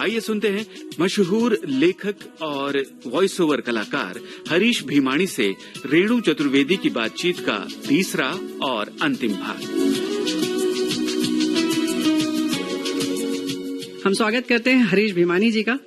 आइए सुनते हैं मशहूर लेखक और वॉइस ओवर कलाकार हरीश भीमाणी से रेणु चतुर्वेदी की बातचीत का तीसरा और अंतिम भाग। हम स्वागत करते हैं हरीश भीमाणी जी का।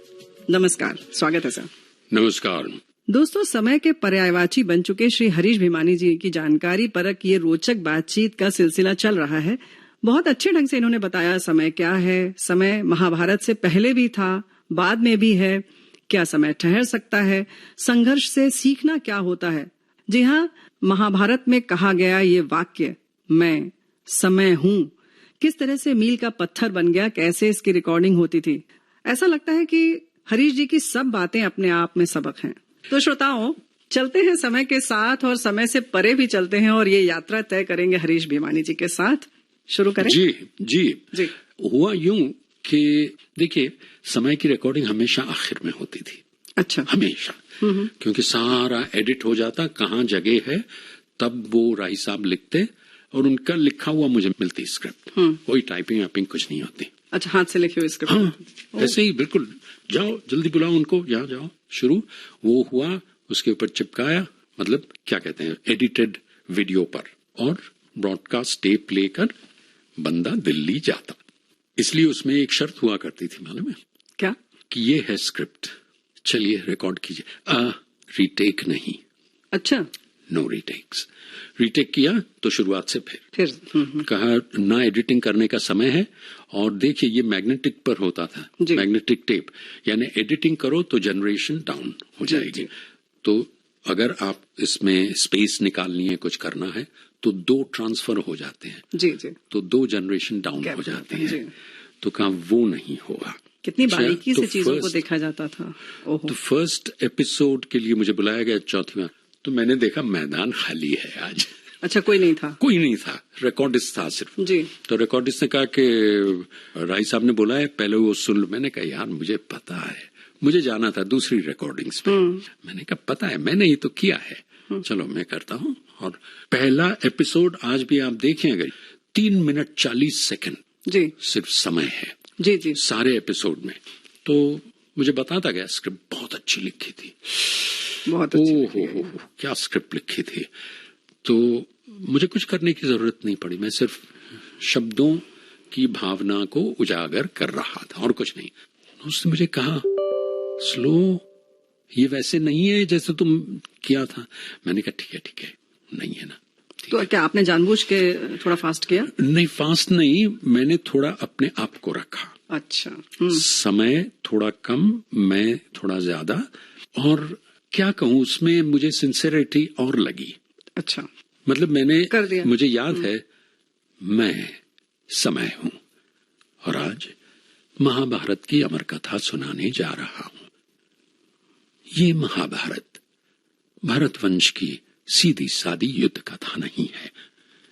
नमस्कार, स्वागत है सर। नमस्कार दोस्तों, समय के पर्यायवाची बन चुके श्री हरीश भीमाणी जी की जानकारी परक ये रोचक बातचीत का सिलसिला चल रहा है। बहुत अच्छे ढंग से इन्होंने बताया समय क्या है, समय महाभारत से पहले भी था, बाद में भी है, क्या समय ठहर सकता है, संघर्ष से सीखना क्या होता है। जी हाँ, महाभारत में कहा गया ये वाक्य मैं समय हूँ किस तरह से मील का पत्थर बन गया, कैसे इसकी रिकॉर्डिंग होती थी। ऐसा लगता है कि हरीश जी की सब बातें अपने आप में सबक हैं। तो श्रोताओं, चलते हैं समय के साथ और समय से परे भी चलते हैं और ये यात्रा तय करेंगे हरीश भीमाणी जी के साथ। शुरू करें? जी। हुआ यूं कि देखिए, समय की रिकॉर्डिंग हमेशा आखिर में होती थी। अच्छा। हमेशा, क्योंकि सारा एडिट हो जाता, कहाँ जगह है, तब वो राय साहब लिखते और उनका लिखा हुआ मुझे मिलती स्क्रिप्ट। कोई टाइपिंग वाइपिंग कुछ नहीं होती। अच्छा, हाथ से लिखे हुए स्क्रिप्ट? हाँ, ऐसे ही बिल्कुल। जाओ जल्दी बुलाओ उनको, यहाँ जाओ, शुरू। वो हुआ, उसके ऊपर चिपकाया, मतलब क्या कहते हैं, एडिटेड वीडियो पर, और ब्रॉडकास्ट टेप लेकर बंदा दिल्ली जाता। इसलिए उसमें एक शर्त हुआ करती थी, मालूम है क्या? कि ये है स्क्रिप्ट, चलिए रिकॉर्ड कीजिए, रीटेक नहीं। अच्छा। No retakes. रीटेक किया तो शुरुआत से फिर कहा ना, एडिटिंग करने का समय है। और देखिए, ये मैग्नेटिक पर होता था, मैग्नेटिक टेप, यानी एडिटिंग करो तो जनरेशन डाउन हो जाएगी। तो अगर आप इसमें स्पेस निकालनी है, कुछ करना है, तो 2 ट्रांसफर हो जाते हैं। जी। तो 2 जनरेशन डाउन हो जाती है। तो कहा वो नहीं होगा। कितनी बारीकी से चीजों को देखा जाता था। तो फर्स्ट एपिसोड के लिए मुझे बुलाया गया, चौथी बार, तो मैंने देखा मैदान खाली है आज। अच्छा, कोई नहीं था? कोई नहीं था, रिकॉर्डिस्ट था सिर्फ। जी। तो रिकॉर्डिस्ट ने कहा कि राय साहब ने बोला है, पहले वो सुन लो। मैंने कहा यार मुझे पता है, मुझे जाना था दूसरी रिकॉर्डिंग्स पे। मैंने कहा पता है, मैंने ही तो किया है, चलो मैं करता हूँ। और पहला एपिसोड आज भी आप देखें अगर, 3 मिनट 40 सेकंड जी सिर्फ समय है। जी। सारे एपिसोड में। तो मुझे बताता गया, स्क्रिप्ट बहुत अच्छी लिखी थी, बहुत अच्छी। क्या स्क्रिप्ट लिखी थी। तो मुझे कुछ करने की जरूरत नहीं पड़ी, मैं सिर्फ शब्दों की भावना को उजागर कर रहा था और कुछ नहीं। उसने मुझे कहा, स्लो, ये वैसे नहीं है जैसे तुम किया था। मैंने कहा ठीक है, नहीं है ना। तो क्या आपने जानबूझ के थोड़ा फास्ट किया? नहीं, फास्ट नहीं, मैंने थोड़ा अपने आप को रखा। अच्छा। समय थोड़ा कम, मैं थोड़ा ज्यादा, और क्या कहूँ, उसमें मुझे सिंसियरिटी और लगी। अच्छा। मतलब मैंने कर दिया। मुझे याद है, मैं समय हूँ और आज महाभारत की अमर कथा सुनाने जा रहा हूँ। ये महाभारत भरतवंश की सीधी सादी युद्ध कथा नहीं है।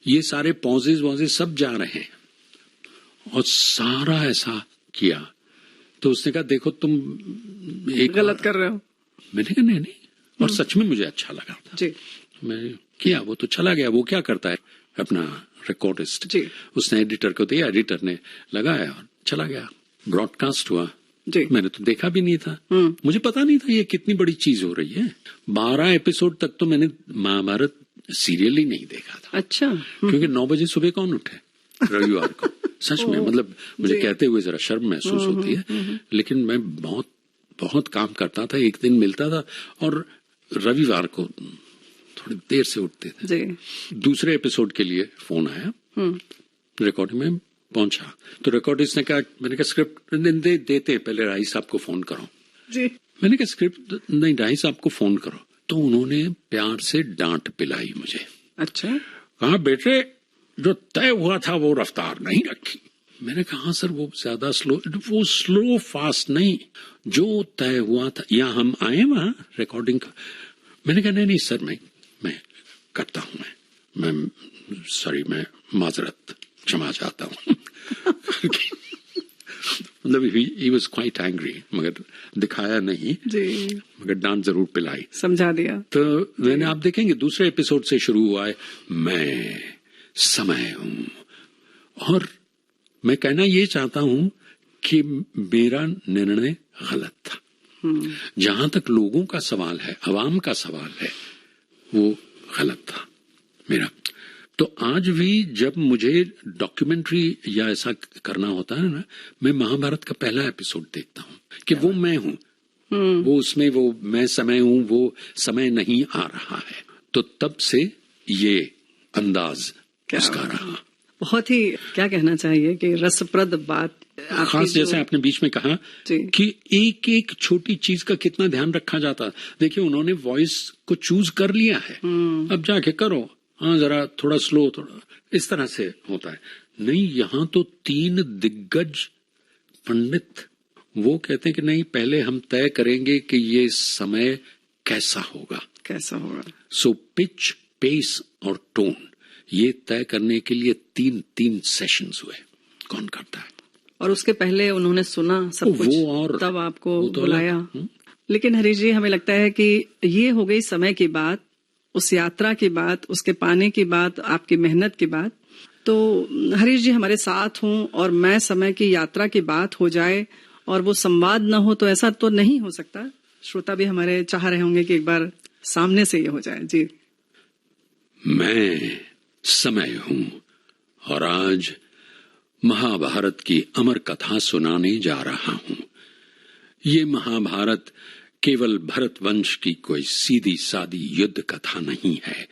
ये सारे पॉजेज वॉजेज सब जा रहे हैं, और सारा ऐसा किया। तो उसने कहा देखो तुम एक गलत कर रहे हो। मैंने कहा नहीं, और सच में मुझे अच्छा लगा था जी। मैं किया, वो तो चला गया। वो क्या करता है, अपना रिकॉर्डिस्ट जी, उसने एडिटर को दिया, एडिटर ने लगाया और चला गया। ब्रॉडकास्ट हुआ जी। मैंने तो देखा भी नहीं था, मुझे पता नहीं था ये कितनी बड़ी चीज हो रही है। 12 एपिसोड तक तो मैंने महाभारत सीरियल ही नहीं देखा था। अच्छा। क्योंकि 9 बजे सुबह कौन उठे रविवार को। सच में, मतलब मुझे कहते हुए जरा शर्म महसूस होती है, लेकिन मैं बहुत काम करता था। एक दिन मिलता था और रविवार को थोड़ी देर से उठते थे जी। दूसरे एपिसोड के लिए फोन आया, रिकॉर्डिंग में पहुंचा तो रिकॉर्डिस्ट ने कहा, मैंने कहा स्क्रिप्ट देते पहले राही साहब को फोन करो जी। मैंने कहा स्क्रिप्ट नहीं, राही साहब को फोन करो। तो उन्होंने प्यार से डांट पिलाई मुझे। अच्छा। कहा बेटे, जो तय हुआ था वो रफ्तार नहीं रखी। मैंने कहा हाँ सर, वो ज्यादा स्लो, वो स्लो फास्ट नहीं, जो तय हुआ था। यहाँ हम आए वहां रिकॉर्डिंग का। मैंने कहा नहीं सर, मैं करता हूं, मैं सॉरी, मैं माजरत क्षमा चाहता हूं। मतलब ही वॉज क्वाइट एंग्री, मगर दिखाया नहीं जी, मगर डांट जरूर पिलाई, समझा दिया। तो मैंने, आप देखेंगे दूसरे एपिसोड से शुरू हुआ है, मैं समय हूं। और मैं कहना ये चाहता हूं कि मेरा निर्णय गलत था। जहां तक लोगों का सवाल है, अवाम का सवाल है, वो गलत था मेरा। तो आज भी जब मुझे डॉक्यूमेंट्री या ऐसा करना होता है ना, मैं महाभारत का पहला एपिसोड देखता हूँ कि वो मैं हूँ, वो उसमें वो मैं समय हूँ, वो समय नहीं आ रहा है। तो तब से ये अंदाज उसका रहा। बहुत ही क्या कहना चाहिए कि रसप्रद बात। खास जैसे आपने बीच में कहा कि एक एक छोटी चीज का कितना ध्यान रखा जाता। देखिए उन्होंने वॉइस को चूज कर लिया है, अब जाके करो, हाँ जरा थोड़ा स्लो, थोड़ा इस तरह से होता है। नहीं, यहाँ तो 3 दिग्गज पंडित वो कहते हैं कि नहीं, पहले हम तय करेंगे कि ये समय कैसा होगा। सो पिच, पेस और टोन ये तय करने के लिए 3 सेशंस हुए। कौन करता है? और उसके पहले उन्होंने सुना सब कुछ, और तब आपको बुलाया। लेकिन हरीश जी, हमें लगता है कि ये हो गई समय की बात, उस यात्रा की बात, उसके पाने की बात, आपकी मेहनत की बात। तो हरीश जी हमारे साथ हों और मैं समय की यात्रा की बात हो जाए और वो संवाद न हो, तो ऐसा तो नहीं हो सकता। श्रोता भी हमारे चाह रहे होंगे कि एक बार सामने से ये हो जाए। जी, मैं समय हूं और आज महाभारत की अमर कथा सुनाने जा रहा हूं। ये महाभारत केवल भरत वंश की कोई सीधी सादी युद्ध कथा नहीं है।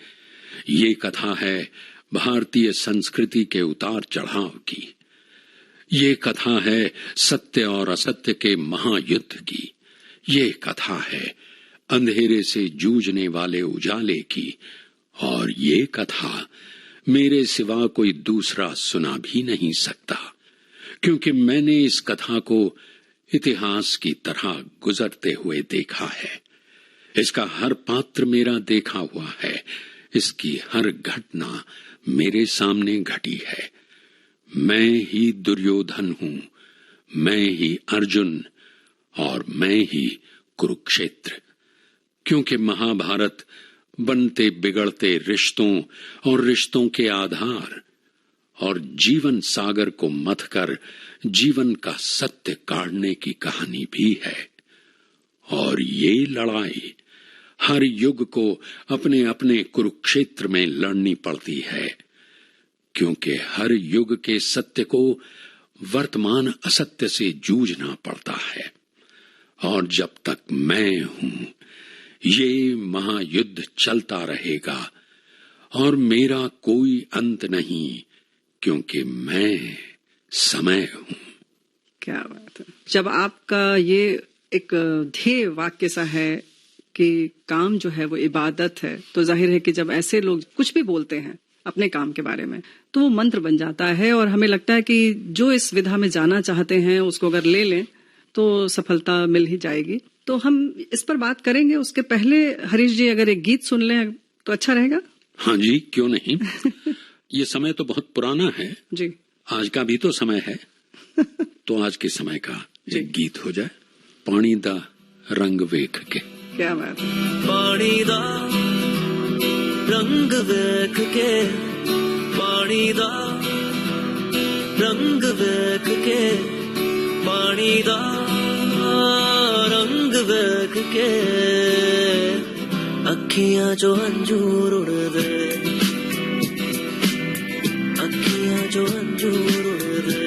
ये कथा है भारतीय संस्कृति के उतार चढ़ाव की। ये कथा है सत्य और असत्य के महायुद्ध की। ये कथा है अंधेरे से जूझने वाले उजाले की। और ये कथा मेरे सिवा कोई दूसरा सुना भी नहीं सकता, क्योंकि मैंने इस कथा को इतिहास की तरह गुजरते हुए देखा है। इसका हर पात्र मेरा देखा हुआ है, इसकी हर घटना मेरे सामने घटी है। मैं ही दुर्योधन हूं, मैं ही अर्जुन और मैं ही कुरुक्षेत्र। क्योंकि महाभारत बनते बिगड़ते रिश्तों और रिश्तों के आधार और जीवन सागर को मथकर जीवन का सत्य काढ़ने की कहानी भी है। और ये लड़ाई हर युग को अपने अपने कुरुक्षेत्र में लड़नी पड़ती है, क्योंकि हर युग के सत्य को वर्तमान असत्य से जूझना पड़ता है। और जब तक मैं हूं, ये महायुद्ध चलता रहेगा और मेरा कोई अंत नहीं, क्योंकि मैं समय हूं। क्या बात है। जब आपका ये एक ध्येय वाक्य सा है कि काम जो है वो इबादत है, तो जाहिर है कि जब ऐसे लोग कुछ भी बोलते हैं अपने काम के बारे में, तो वो मंत्र बन जाता है। और हमें लगता है कि जो इस विधा में जाना चाहते हैं उसको अगर ले लें तो सफलता मिल ही जाएगी। तो हम इस पर बात करेंगे। उसके पहले हरीश जी अगर एक गीत सुन लें तो अच्छा रहेगा। हाँ जी, क्यों नहीं। ये समय तो बहुत पुराना है जी, आज का भी तो समय है। तो आज के समय का एक गीत हो जाए, पानी दा रंग वेख के। क्या बात है। पानी दा रंग वेख के, पानी दा रंग वेख के, पानी दा रंग वेख के, अखियां जो अंजूर उड़ दे, अखियां जो अंजूर उड़ दे।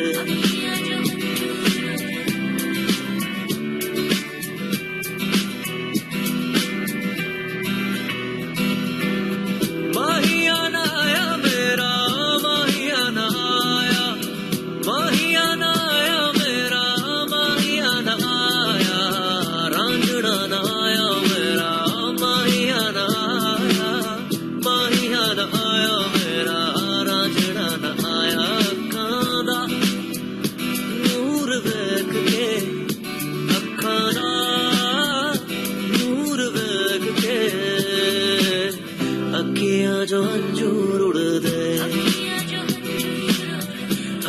अखियां जो अंजूर उड़ दे,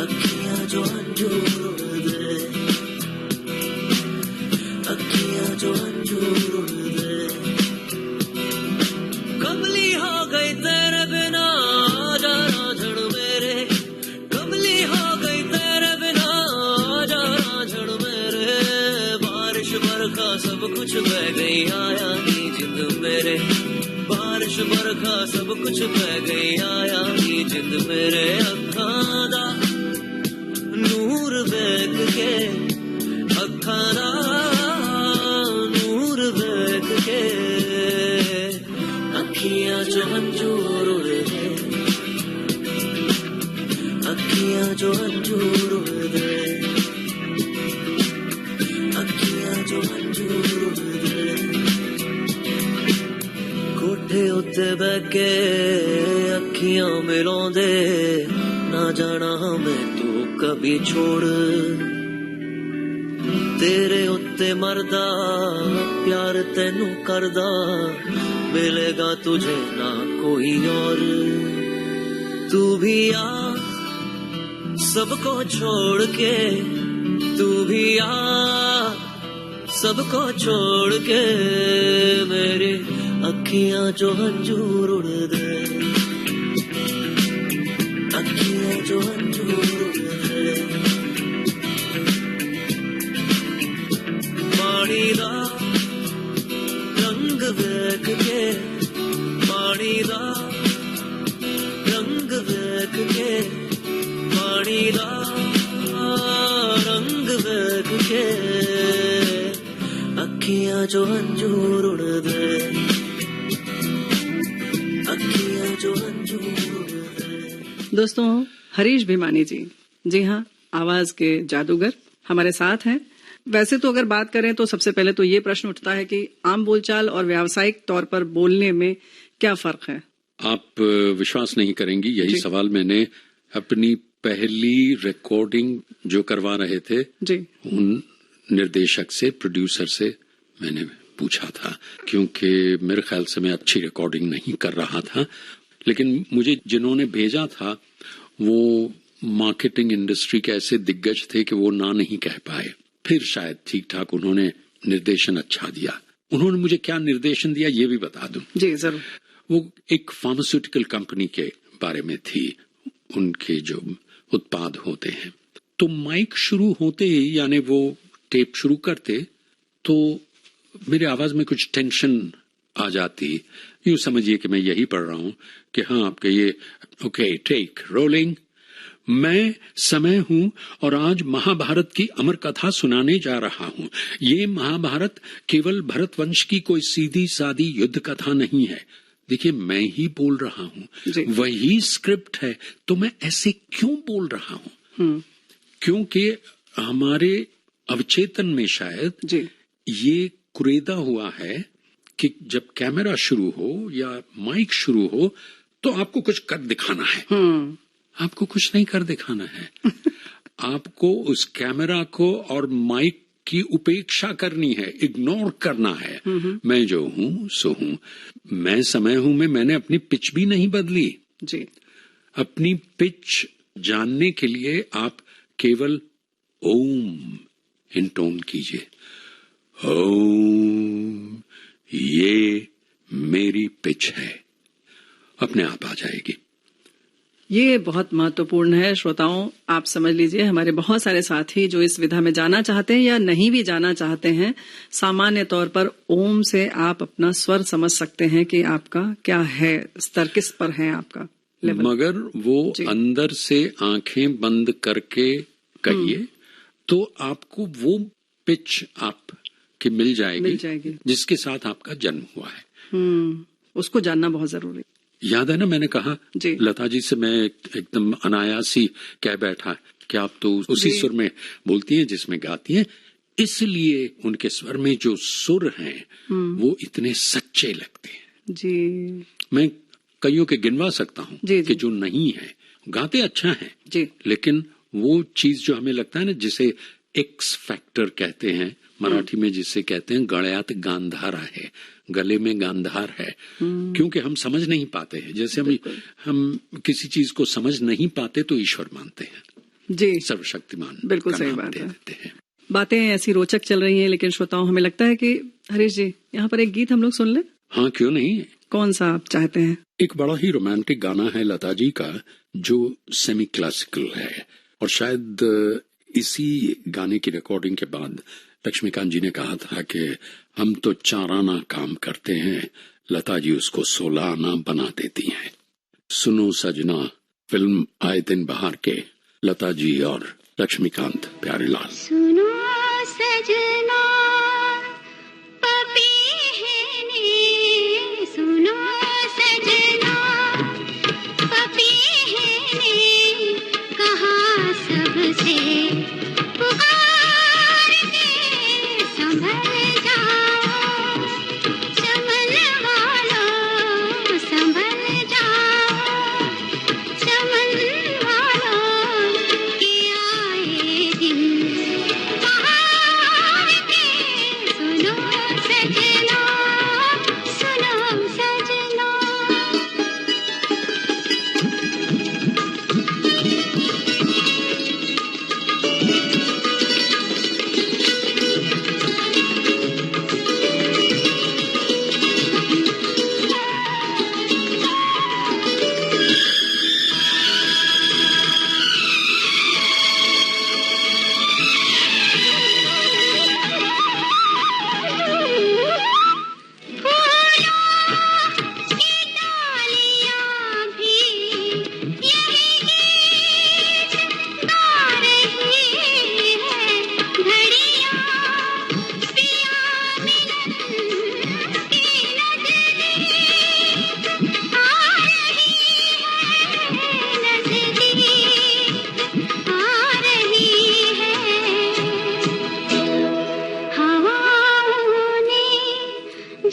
अखियां जो अंजूर उड़ दे, अखियां जो अंजूर उड़ दे। कमली हो गई तेरे बिना आजा रांझण मेरे, कमली हो गई तेरे बिना आजा रांझण आया नी जिंद मेरे, बारिश बरखा सब कुछ पै गई आया नी जिंद मेरे, अखां दा नूर वेख के, अखां दा नूर वेख के, अखियां चो हंजूर उड़दे, अखियां चो हंजूर उड़दे, अखियां चो हंजूर उड़दे, कोठे उत्ते बह के अखियां मिलाउंदे, ना जाना मैं तू कभी छोड़, तेरे उत्ते मरदा प्यार तैनू करदा, मिलेगा तुझे ना कोई और, तू भी आ सबको छोड़ के, तू भी आ सबको छोड़ के, मेरे अखियां जो हंजूर उड़दे, अखियां जो हंजूर उड़दे, पानी दा रंग वेख के, पानी दा रंग वेख के, पानी दा रंग वेख के, अखियां जो हंजूर उड़दे, अखियां जो हंजूर उड़दे। दोस्तों, हरीश भीमानी जी हाँ, आवाज के जादूगर हमारे साथ हैं। वैसे तो अगर बात करें तो सबसे पहले तो ये प्रश्न उठता है कि आम बोलचाल और व्यावसायिक तौर पर बोलने में क्या फर्क है? आप विश्वास नहीं करेंगी, यही सवाल मैंने अपनी पहली रिकॉर्डिंग जो करवा रहे थे जी, उन निर्देशक से, प्रोड्यूसर से मैंने पूछा था, क्योंकि मेरे ख्याल से मैं अच्छी रिकॉर्डिंग नहीं कर रहा था, लेकिन मुझे जिन्होंने भेजा था वो मार्केटिंग इंडस्ट्री के ऐसे दिग्गज थे कि वो ना नहीं कह पाए। फिर शायद ठीक ठाक उन्होंने निर्देशन अच्छा दिया। उन्होंने मुझे क्या निर्देशन दिया ये भी बता दूं। जी जरूर। वो एक फार्मास्यूटिकल कंपनी के बारे में थी, उनके जो उत्पाद होते हैं। तो माइक शुरू होते ही, यानी वो टेप शुरू करते तो मेरी आवाज में कुछ टेंशन आ जाती। यूं समझिए कि मैं यही पढ़ रहा हूं कि हाँ आपके ये ओके टेक रोलिंग, मैं समय हूं और आज महाभारत की अमर कथा सुनाने जा रहा हूं। ये महाभारत केवल भरतवंश की कोई सीधी सादी युद्ध कथा नहीं है। देखिए मैं ही बोल रहा हूं, वही स्क्रिप्ट है, तो मैं ऐसे क्यों बोल रहा हूं? क्योंकि हमारे अवचेतन में शायद ये कुरेदा हुआ है कि जब कैमरा शुरू हो या माइक शुरू हो तो आपको कुछ कर दिखाना है। आपको कुछ नहीं कर दिखाना है। आपको उस कैमरा को और माइक की उपेक्षा करनी है, इग्नोर करना है। मैं जो हूं सो हूं। मैं समय हूं में मैंने अपनी पिच भी नहीं बदली जी। अपनी पिच जानने के लिए आप केवल ओम इंटोन कीजिए। ओम, ये मेरी पिच है, अपने आप आ जाएगी। ये बहुत महत्वपूर्ण है। श्रोताओं, आप समझ लीजिए, हमारे बहुत सारे साथी जो इस विधा में जाना चाहते हैं या नहीं भी जाना चाहते हैं, सामान्य तौर पर ओम से आप अपना स्वर समझ सकते हैं कि आपका क्या है, स्तर किस पर है आपका लेवल। मगर वो अंदर से आंखें बंद करके कहिए तो आपको वो पिच आपकी मिल जाएगी जिसके साथ आपका जन्म हुआ है। उसको जानना बहुत जरूरी। याद है ना, मैंने कहा लता जी से, मैं एकदम अनायासी कह बैठा कि आप तो उसी सुर में बोलती हैं जिसमें गाती हैं, इसलिए उनके स्वर में जो सुर हैं वो इतने सच्चे लगते हैं जी। मैं कईयों के गिनवा सकता हूँ कि जो नहीं है, गाते अच्छा है जी, लेकिन वो चीज जो हमें लगता है ना, जिसे एक्स फैक्टर कहते हैं मराठी में, जिसे कहते हैं गळ्यात गांधार है, गले में गांधार है, क्योंकि हम समझ नहीं पाते हैं। जैसे हम किसी चीज को समझ नहीं पाते तो ईश्वर मानते हैं जी, सर्वशक्तिमान। बिल्कुल सही बात है। बातें ऐसी रोचक चल रही हैं, लेकिन श्रोताओं हमें लगता है कि हरीश जी यहाँ पर एक गीत हम लोग सुन लें। हाँ क्यों नहीं। कौन सा आप चाहते हैं? एक बड़ा ही रोमांटिक गाना है लता जी का जो सेमी क्लासिकल है, और शायद इसी गाने की रिकॉर्डिंग के बाद लक्ष्मीकांत जी ने कहा था कि हम तो 4 आना काम करते हैं, लता जी उसको 16 आना बना देती हैं। सुनो सजना फिल्म आए दिन बहार के लता जी और लक्ष्मीकांत प्यारेलाल। सुनो सजना पपीहने, सुनो सजना पपीहने, कहा सबसे पुकार के संभल जाओ, चमन वालों संभल जाओ, चमन वालों के आए दिन बहार के, सुनो सजना, सुनो सजना।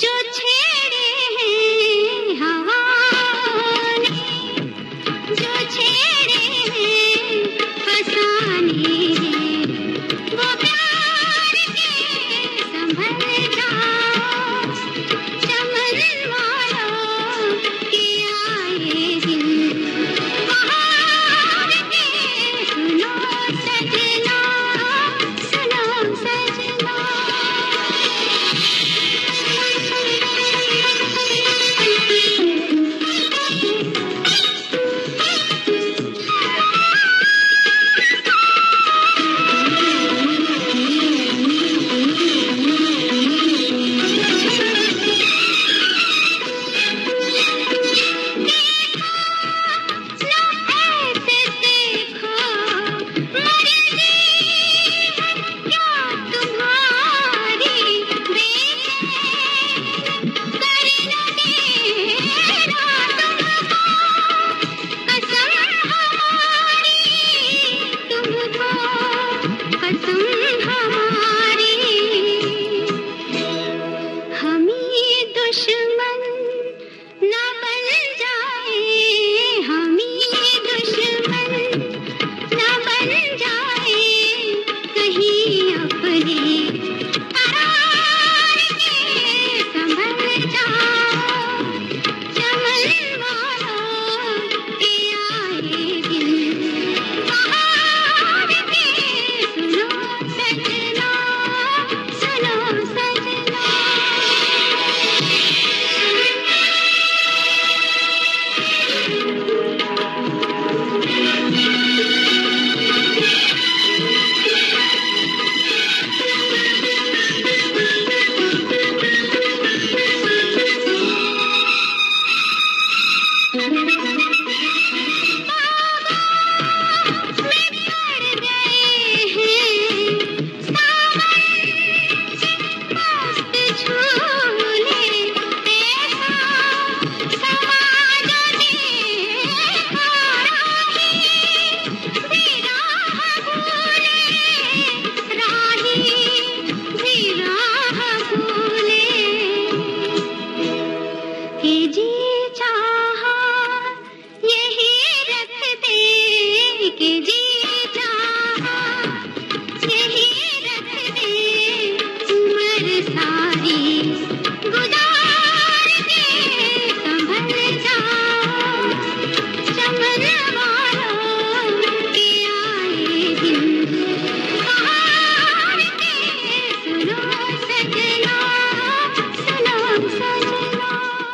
जो छेड़े हैं हवाओं ने, जो छेड़े हैं फसाने हैं, वो प्यार के संभल जाओ, चमन वालों के आए दिन बहार के, सुनो सजना, सुनो सजना।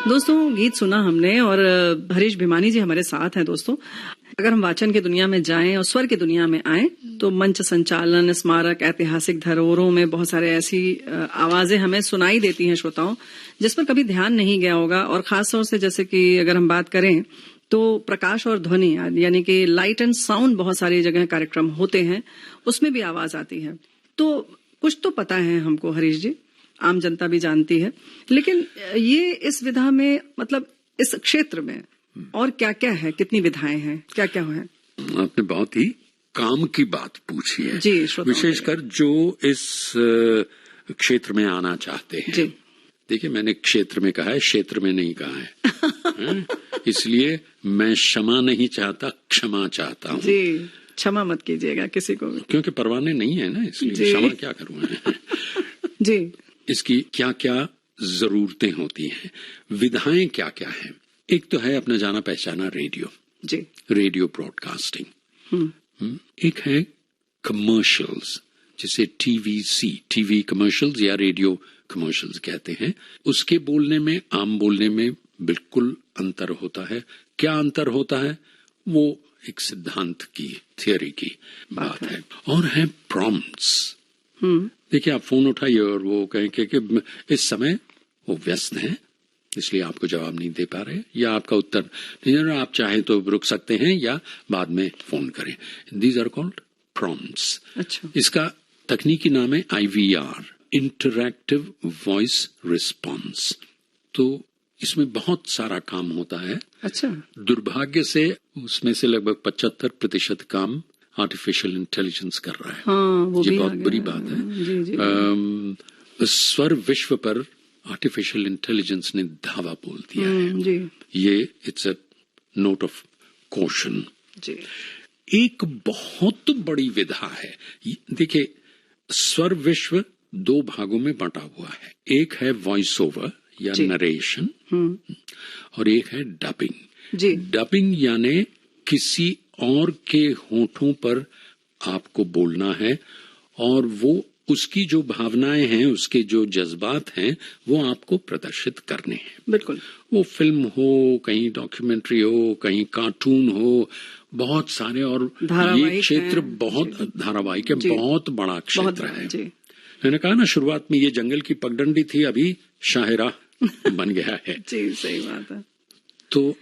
दोस्तों गीत सुना हमने और हरीश भिमानी जी हमारे साथ हैं दोस्तों। अगर हम वाचन की दुनिया में जाएं और स्वर की दुनिया में आएं तो मंच संचालन, स्मारक, ऐतिहासिक धरोहरों में बहुत सारे ऐसी आवाजें हमें सुनाई देती हैं श्रोताओं, जिस पर कभी ध्यान नहीं गया होगा। और खासतौर से जैसे कि अगर हम बात करें तो प्रकाश और ध्वनि यानी कि लाइट एंड साउंड, बहुत सारी जगह कार्यक्रम होते हैं, उसमें भी आवाज आती है। तो कुछ तो पता है हमको हरीश जी, आम जनता भी जानती है, लेकिन ये इस विधा में, मतलब इस क्षेत्र में और क्या क्या है, कितनी विधाएं हैं, क्या क्या है? आपने बहुत ही काम की बात पूछी है जी, विशेषकर जो इस क्षेत्र में आना चाहते हैं जी। देखिए, मैंने क्षेत्र में कहा है, क्षेत्र में नहीं कहा है, इसलिए मैं क्षमा नहीं चाहता, क्षमा चाहता हूँ जी। क्षमा मत कीजिएगा किसी को, क्योंकि परवाने नहीं है ना, इसलिए क्षमा क्या करूँ मैं जी। इसकी क्या क्या जरूरतें होती हैं, विधाएं क्या क्या हैं। एक तो है अपना जाना पहचाना रेडियो जी, रेडियो ब्रॉडकास्टिंग। एक है कमर्शियल्स, जिसे टीवी कमर्शियल्स या रेडियो कमर्शियल्स कहते हैं। उसके बोलने में, आम बोलने में बिल्कुल अंतर होता है। क्या अंतर होता है, वो एक सिद्धांत की, थियोरी की बात है। और है प्रॉम्प्ट्स। देखिए, आप फोन उठाइए और वो कहें कि इस समय वो व्यस्त हैं, इसलिए आपको जवाब नहीं दे पा रहे, या आपका उत्तर नहीं, आप चाहें तो रुक सकते हैं या बाद में फोन करें। These are called prompts. अच्छा। इसका तकनीकी नाम है IVR, इंटरैक्टिव वॉइस रिस्पॉन्स। तो इसमें बहुत सारा काम होता है। अच्छा। दुर्भाग्य से उसमें से लगभग 75% काम आर्टिफिशियल इंटेलिजेंस कर रहा है। हाँ, वो ये भी बहुत बुरी बात है। जी, जी। स्वर विश्व पर आर्टिफिशियल इंटेलिजेंस ने धावा बोल दिया है जी। ये it's a note of caution जी। एक बहुत बड़ी विधा है। देखिए, स्वर विश्व 2 भागों में बंटा हुआ है। एक है वॉइस ओवर या नरेशन, और एक है डबिंग जी। डबिंग यानी किसी और के होठों पर आपको बोलना है, और वो उसकी जो भावनाएं हैं, उसके जो जज्बात हैं, वो आपको प्रदर्शित करने हैं। बिल्कुल। वो फिल्म हो, कहीं डॉक्यूमेंट्री हो, कहीं कार्टून हो, बहुत सारे, और ये क्षेत्र बहुत धारावाहिक है, बहुत बड़ा क्षेत्र है। मैंने कहा ना शुरुआत में, ये जंगल की पगडंडी थी, अभी शाहरा बन गया है। जी, सही बात है। तो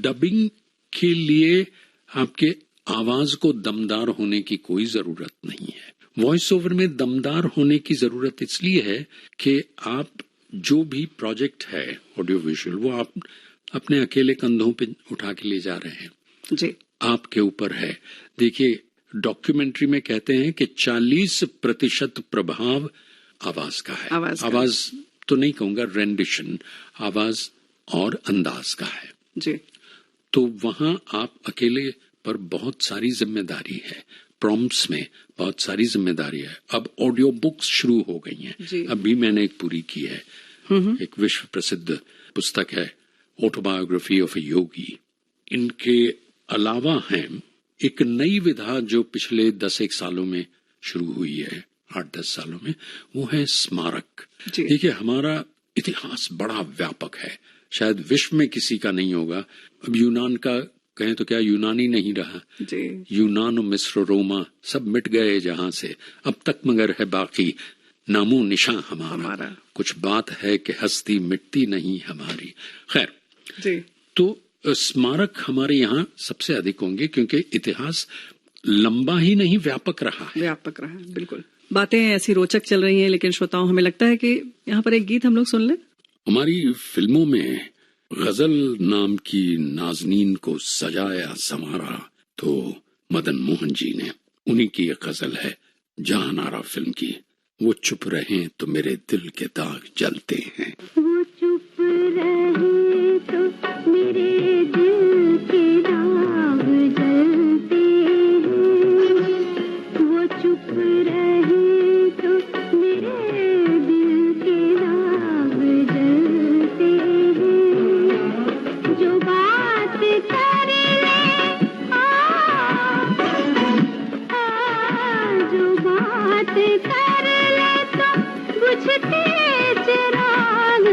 डबिंग के लिए आपके आवाज को दमदार होने की कोई जरूरत नहीं है। वॉइस ओवर में दमदार होने की जरूरत इसलिए है कि आप जो भी प्रोजेक्ट है ऑडियो विजुअल, वो आप अपने अकेले कंधों पे उठा के ले जा रहे हैं जी, आपके ऊपर है। देखिए, डॉक्यूमेंट्री में कहते हैं कि 40% प्रभाव आवाज का है। आवाज तो नहीं कहूंगा, रेंडिशन, आवाज और अंदाज का है जी। तो वहां आप अकेले पर बहुत सारी जिम्मेदारी है। प्रॉम्प्ट्स में बहुत सारी जिम्मेदारी है। अब ऑडियो बुक्स शुरू हो गई हैं, अभी मैंने एक पूरी की है। एक विश्व प्रसिद्ध पुस्तक है, ऑटोबायोग्राफी ऑफ ए योगी। इनके अलावा है एक नई विधा जो पिछले 10-1 सालों में शुरू हुई है, 8-10 सालों में, वो है स्मारक। देखिए, हमारा इतिहास बड़ा व्यापक है, शायद विश्व में किसी का नहीं होगा। अब यूनान का कहें तो क्या यूनानी नहीं रहा जी। यूनान, मिस्र, रोमा सब मिट गए जहां से, अब तक मगर है बाकी नामो निशान हमारा। कुछ बात है कि हस्ती मिटती नहीं हमारी। खैर जी। तो स्मारक हमारे यहाँ सबसे अधिक होंगे, क्योंकि इतिहास लंबा ही नहीं व्यापक रहा है। बिल्कुल। बातें ऐसी रोचक चल रही हैं, लेकिन श्रोताओं, हमें लगता है कि यहाँ पर एक गीत हम लोग सुन लें। हमारी फिल्मों में गजल नाम की नाजनीन को सजाया संवारा तो मदन मोहन जी ने। उन्हीं की एक गजल है जहां नारा फिल्म की, वो चुप रहे तो मेरे दिल के दाग जलते हैं। वो चुप रहे तो मेरे दिल के दाग जलते हैं। वो चुप रहे तो मेरे दिल के दाग जलते हैं। जो बात कर ले जो बात कर ले तो बुझते चिराग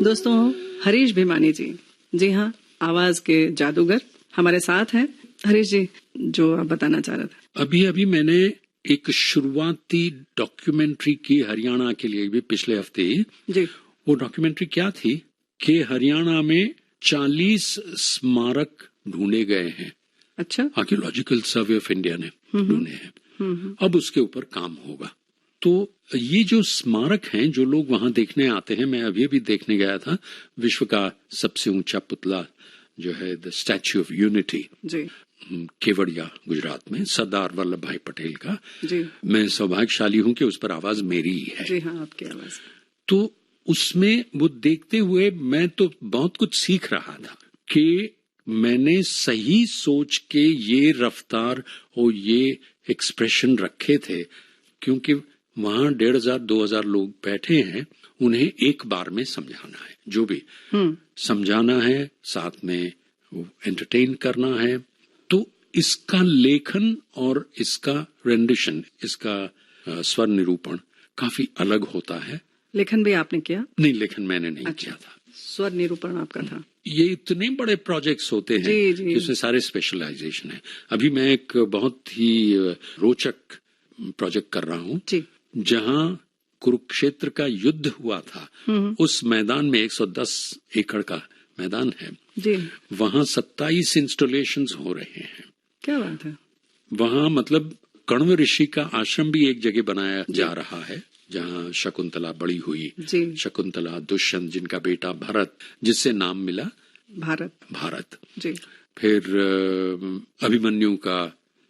दोस्तों, हरीश भिमानी जी हाँ, आवाज के जादूगर हमारे साथ हैं। हरीश जी, जो आप बताना चाह रहे थे। अभी मैंने एक शुरुआती डॉक्यूमेंट्री की हरियाणा के लिए भी पिछले हफ्ते जी। वो डॉक्यूमेंट्री क्या थी कि हरियाणा में 40 स्मारक ढूंढे गए हैं। अच्छा। आर्कियोलॉजिकल सर्वे ऑफ इंडिया ने ढूंढे हैं। अब उसके ऊपर काम होगा। तो ये जो स्मारक हैं, जो लोग वहां देखने आते हैं, मैं अभी देखने गया था, विश्व का सबसे ऊंचा पुतला जो है द स्टैच्यू ऑफ यूनिटी जी, केवड़िया गुजरात में, सरदार वल्लभ भाई पटेल का जी। मैं सौभाग्यशाली हूं कि उस पर आवाज मेरी ही है जी। हाँ, आपकी आवाज। तो उसमें वो देखते हुए मैं तो बहुत कुछ सीख रहा था कि मैंने सही सोच के ये रफ्तार और ये एक्सप्रेशन रखे थे, क्योंकि वहां 1500-2000 लोग बैठे हैं, उन्हें एक बार में समझाना है, जो भी समझाना है, साथ में एंटरटेन करना है। तो इसका लेखन और इसका रेंडिशन, इसका स्वर निरूपण काफी अलग होता है। लेखन भी आपने किया? नहीं, लेखन मैंने नहीं किया था। स्वर निरूपण आपका था। ये इतने बड़े प्रोजेक्ट्स होते हैं कि उसमें सारे स्पेशलाइजेशन है। अभी मैं एक बहुत ही रोचक प्रोजेक्ट कर रहा हूँ, जहाँ कुरुक्षेत्र का युद्ध हुआ था, उस मैदान में 110 एकड़ का मैदान है जी। वहाँ 27 इंस्टॉलेशंस हो रहे हैं। क्या बात है। वहाँ मतलब कण्व ऋषि का आश्रम भी एक जगह बनाया जा रहा है, जहाँ शकुंतला बड़ी हुई। शकुंतला, दुष्यंत जिनका बेटा भरत, जिससे नाम मिला भारत जी। फिर अभिमन्यु का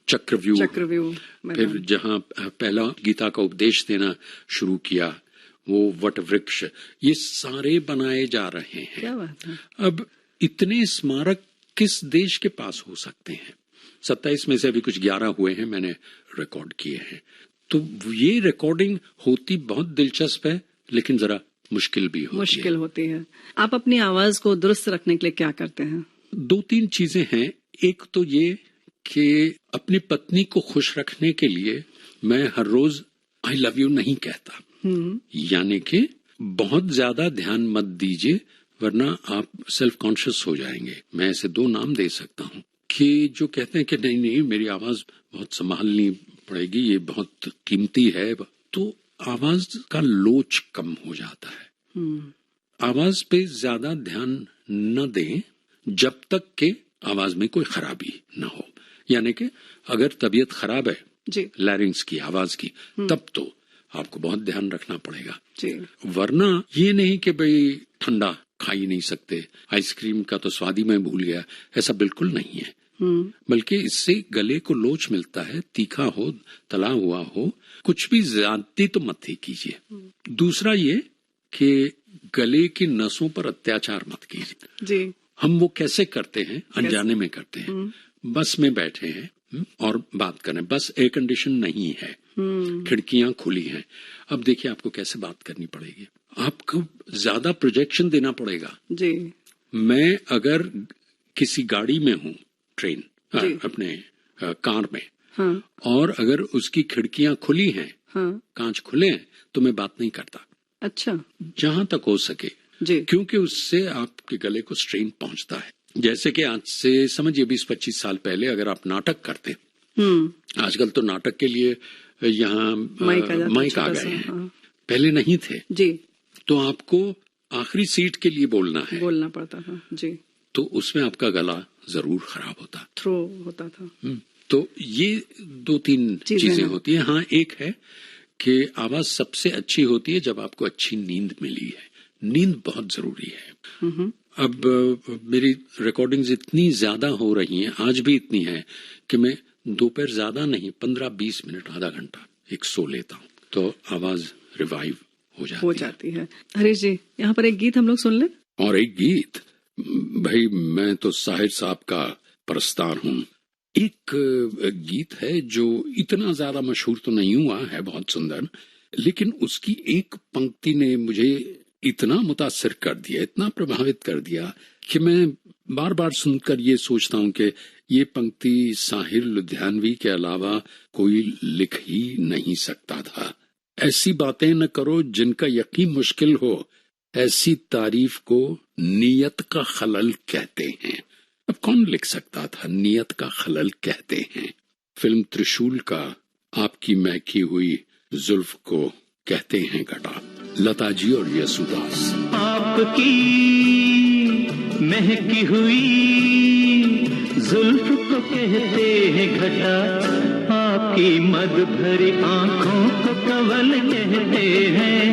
चक्रव्यूह, फिर जहाँ पहला गीता का उपदेश देना शुरू किया, वो वट वृक्ष, ये सारे बनाए जा रहे हैं। क्या बात है। अब इतने स्मारक किस देश के पास हो सकते हैं? 27 में से अभी कुछ 11 हुए हैं, मैंने रिकॉर्ड किए हैं। तो ये रिकॉर्डिंग होती बहुत दिलचस्प है, लेकिन जरा मुश्किल भी होती है। आप अपनी आवाज को दुरुस्त रखने के लिए क्या करते हैं? 2-3 चीजें हैं। एक तो ये कि अपनी पत्नी को खुश रखने के लिए मैं हर रोज आई लव यू नहीं कहता, यानी कि बहुत ज्यादा ध्यान मत दीजिए, वरना आप सेल्फ कॉन्शियस हो जाएंगे। मैं ऐसे 2 नाम दे सकता हूँ कि जो कहते हैं कि नहीं मेरी आवाज बहुत संभालनी पड़ेगी, ये बहुत कीमती है, तो आवाज का लोच कम हो जाता है। आवाज पे ज्यादा ध्यान न दें जब तक के आवाज में कोई खराबी न हो, यानी कि अगर तबीयत खराब है लैरिंग्स की, आवाज की, तब तो आपको बहुत ध्यान रखना पड़ेगा जी। वरना ये नहीं कि भाई ठंडा खा ही नहीं सकते, आइसक्रीम का तो स्वाद ही मैं भूल गया, ऐसा बिल्कुल नहीं है। बल्कि इससे गले को लोच मिलता है, तीखा हो, तला हुआ हो, कुछ भी ज्यादती तो मत ही कीजिए। दूसरा ये कि गले की नसों पर अत्याचार मत कीजिए जी। हम वो कैसे करते हैं? अनजाने में करते हैं। बस में बैठे हैं और बात करें, बस एयर कंडीशन नहीं है, खिड़कियां खुली हैं। अब देखिए आपको कैसे बात करनी पड़ेगी, आपको ज्यादा प्रोजेक्शन देना पड़ेगा जी। मैं अगर किसी गाड़ी में हूँ, ट्रेन अपने कार में, हाँ। और अगर उसकी खिड़कियां खुली हैं, हाँ। कांच खुले हैं, तो मैं बात नहीं करता। अच्छा। जहां तक हो सके जी। क्योंकि उससे आपके गले को स्ट्रेन पहुंचता है। जैसे कि आज से समझिए 20-25 साल पहले अगर आप नाटक करते, आजकल तो नाटक के लिए यहाँ माइक आ गए हैं, हाँ। पहले नहीं थे जी। तो आपको आखिरी सीट के लिए बोलना पड़ता था जी। तो उसमें आपका गला जरूर खराब होता, थ्रो होता था। तो ये 2-3 चीजें होती है। हाँ, एक है कि आवाज सबसे अच्छी होती है जब आपको अच्छी नींद मिली है। नींद बहुत जरूरी है। अब मेरी रिकॉर्डिंग्स इतनी ज्यादा हो रही हैं, आज भी इतनी है कि मैं दोपहर ज्यादा नहीं, 15-20 मिनट, आधा घंटा एक सो लेता हूँ, तो आवाज रिवाइव हो जाती है। हरीश जी, यहाँ पर एक गीत हम लोग सुन लें। और एक गीत, भाई मैं तो साहिर साहब का परस्तार हूँ। एक गीत है जो इतना ज्यादा मशहूर तो नहीं हुआ है, बहुत सुंदर, लेकिन उसकी एक पंक्ति ने मुझे इतना मुतासिर कर दिया, इतना प्रभावित कर दिया कि मैं बार बार सुनकर ये सोचता हूँ कि ये पंक्ति साहिर लुधियानवी के अलावा कोई लिख ही नहीं सकता था। ऐसी बातें न करो जिनका यकीन मुश्किल हो, ऐसी तारीफ को नियत का खलल कहते हैं। अब कौन लिख सकता था नियत का खलल कहते हैं। फिल्म त्रिशूल का आपकी महकी हुई जुल्फ को कहते हैं घटा। लता जी और यसुदास। आपकी महकी हुई जुल्फ को कहते हैं घटा, आपकी मद भरी आंखों को कवल कहते हैं,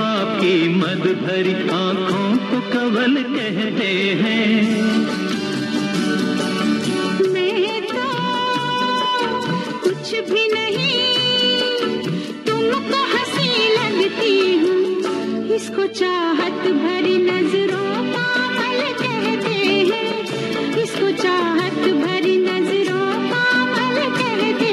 आपकी मद भरी आंखों को कवल कहते हैं। मैं तो कुछ भी नहीं, तुमको हंसी लगती हूँ, इसको चाहत भरी नजरों का अमल कहते हैं, इसको चाहत भरी नजरों का अमल कहते हैं।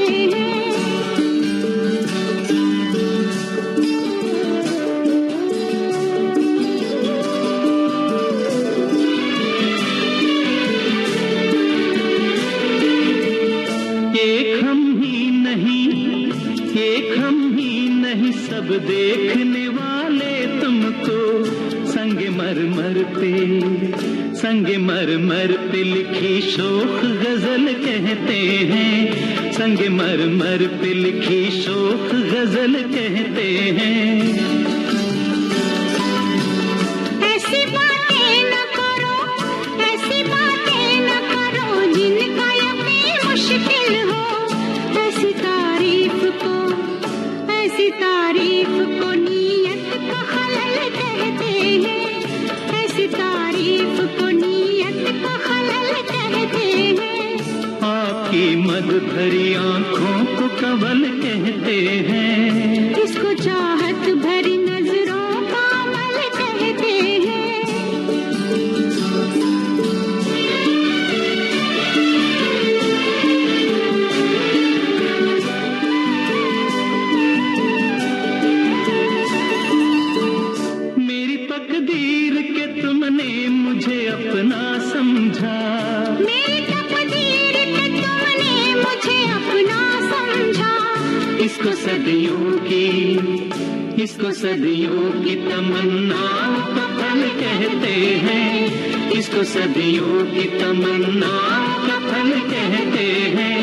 एक हम ही नहीं सब देखने वाले तुमको संगे मर पे लिखी शोख गजल कहते हैं, संगे मर पे लिखी शोख गजल कहते हैं। ऐसी बातें न करो जिनका यकीन मुश्किल हो, ऐसी तारीफ को नियत का खलल कहते हैं, ऐसी तारीफ को नियत का खलल कहते हैं। आपकी मद भरी आंखों को कवल कहते हैं, इसको चाहत भरी नजरों का अमल कहते हैं। मेरी तकदीर के तुमने मुझे अपना समझा, मेरी तकदीर के तुमने मुझे अपना समझा, इसको सदियों की तमन्नाओं का फल कहते हैं, इसको सदियों की तमन्नाओं का फल कहते हैं,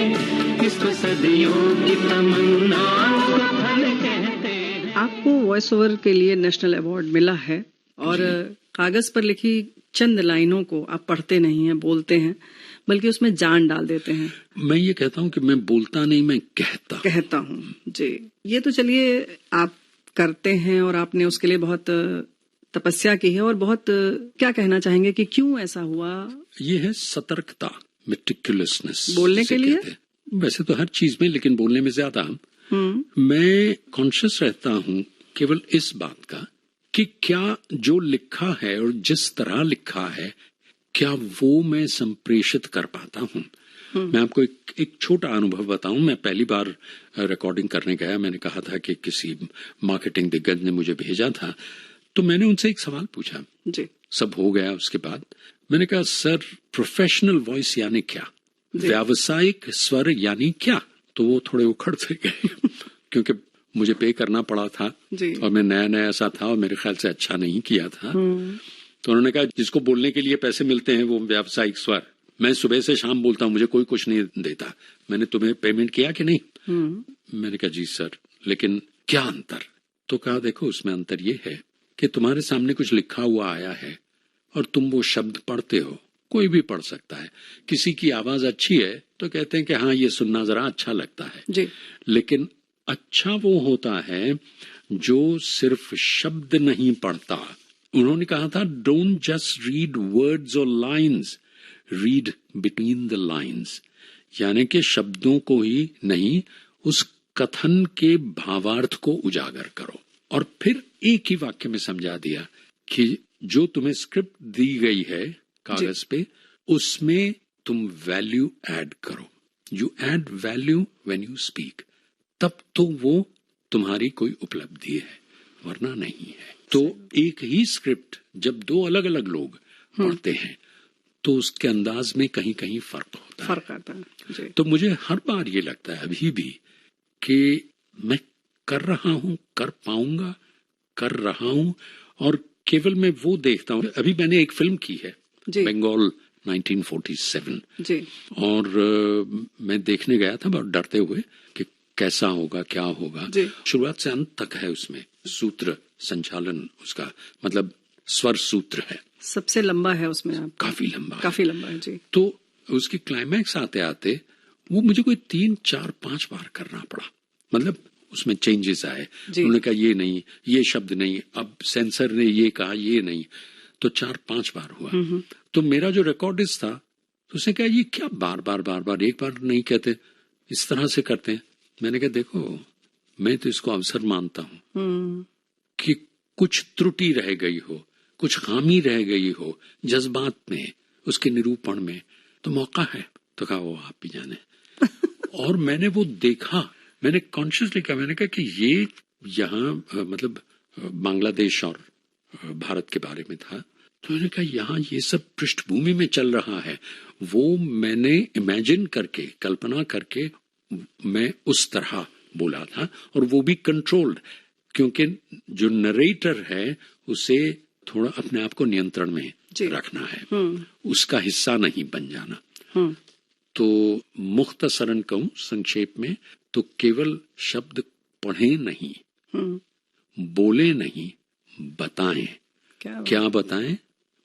इसको सदियों की तमन्नाओं का फल कहते हैं। आपको वॉइस ओवर के लिए नेशनल अवार्ड मिला है और कागज पर लिखी चंद लाइनों को आप पढ़ते नहीं हैं, बोलते हैं, बल्कि उसमें जान डाल देते हैं। मैं ये कहता हूँ कि मैं बोलता नहीं, मैं कहता हूँ जी। ये तो चलिए आप करते हैं और आपने उसके लिए बहुत तपस्या की है और बहुत क्या कहना चाहेंगे कि क्यों ऐसा हुआ? ये है सतर्कता, मेटिकुलसनेस बोलने के लिए। वैसे तो हर चीज में, लेकिन बोलने में ज्यादा। मैं कॉन्शियस रहता हूँ केवल इस बात का कि क्या जो लिखा है और जिस तरह लिखा है, क्या वो मैं संप्रेषित कर पाता हूँ। मैं आपको एक छोटा अनुभव बताऊं। मैं पहली बार रिकॉर्डिंग करने गया। मैंने कहा था कि किसी मार्केटिंग दिग्गज ने मुझे भेजा था, तो मैंने उनसे एक सवाल पूछा जी। सब हो गया। उसके बाद मैंने कहा, सर प्रोफेशनल वॉइस यानी क्या, व्यावसायिक स्वर यानी क्या? तो वो थोड़े उखड़ से गए क्योंकि मुझे पे करना पड़ा था और मैं नया ऐसा था और मेरे ख्याल से अच्छा नहीं किया था। तो उन्होंने कहा, जिसको बोलने के लिए पैसे मिलते हैं वो व्यावसायिक स्वर। मैं सुबह से शाम बोलता हूँ, मुझे कोई कुछ नहीं देता। मैंने तुम्हें पेमेंट किया कि नहीं? मैंने कहा जी सर, लेकिन क्या अंतर? तो कहा, देखो उसमें अंतर ये है कि तुम्हारे सामने कुछ लिखा हुआ आया है और तुम वो शब्द पढ़ते हो। कोई भी पढ़ सकता है। किसी की आवाज अच्छी है तो कहते हैं कि हाँ ये सुनना जरा अच्छा लगता है जी। लेकिन अच्छा वो होता है जो सिर्फ शब्द नहीं पढ़ता। उन्होंने कहा था, डोंट जस्ट रीड वर्ड्स और lines, read between the lines. यानी कि शब्दों को ही नहीं, उस कथन के भावार्थ को उजागर करो। और फिर एक ही वाक्य में समझा दिया कि जो तुम्हें स्क्रिप्ट दी गई है कागज पे, उसमें तुम वैल्यू ऐड करो। You add value when you speak, तब तो वो तुम्हारी कोई उपलब्धि है, वरना नहीं है। तो एक ही स्क्रिप्ट जब दो अलग अलग लोग पढ़ते हैं तो उसके अंदाज में कहीं कहीं फर्क आता है। तो मुझे हर बार ये लगता है अभी भी कि मैं कर रहा हूं, कर पाऊंगा, कर रहा हूं, और केवल मैं वो देखता हूँ। अभी मैंने एक फिल्म की है, बंगाल 1947 जी। और मैं देखने गया था बहुत डरते हुए कि कैसा होगा, क्या होगा। शुरुआत से अंत तक है उसमें सूत्र संचालन, उसका मतलब स्वर सूत्र है, सबसे लंबा है उसमें। आप काफी लंबा है जी। तो उसकी क्लाइमैक्स आते आते वो मुझे कोई 3, 4, 5 बार करना पड़ा। मतलब उसमें चेंजेस आए, उन्होंने कहा ये नहीं, ये शब्द नहीं, अब सेंसर ने ये कहा ये नहीं, तो 4-5 बार हुआ। तो मेरा जो रिकॉर्डिस्ट था तो उसने कहा ये क्या बार बार एक बार नहीं कहते, इस तरह से करते हैं। मैंने कहा देखो, मैं तो इसको अवसर मानता हूँ कि कुछ त्रुटि रह गई हो, कुछ खामी रह गई हो जज्बात में, उसके निरूपण में, तो मौका है। तो कहा वो आप भी जाने। और मैंने वो देखा, मैंने कॉन्शियसली कहा, मैंने कहा कि ये यहाँ मतलब बांग्लादेश और भारत के बारे में था, तो मैंने कहा यहाँ ये सब पृष्ठभूमि में चल रहा है। वो मैंने इमेजिन करके, कल्पना करके मैं उस तरह बोला था, और वो भी कंट्रोल्ड, क्योंकि जो नरेटर है उसे थोड़ा अपने आप को नियंत्रण में रखना है, उसका हिस्सा नहीं बन जाना। तो मुख्तसरन कहूं, संक्षेप में, तो केवल शब्द पढ़ें नहीं, बोले नहीं, बताएं। क्या बताएं?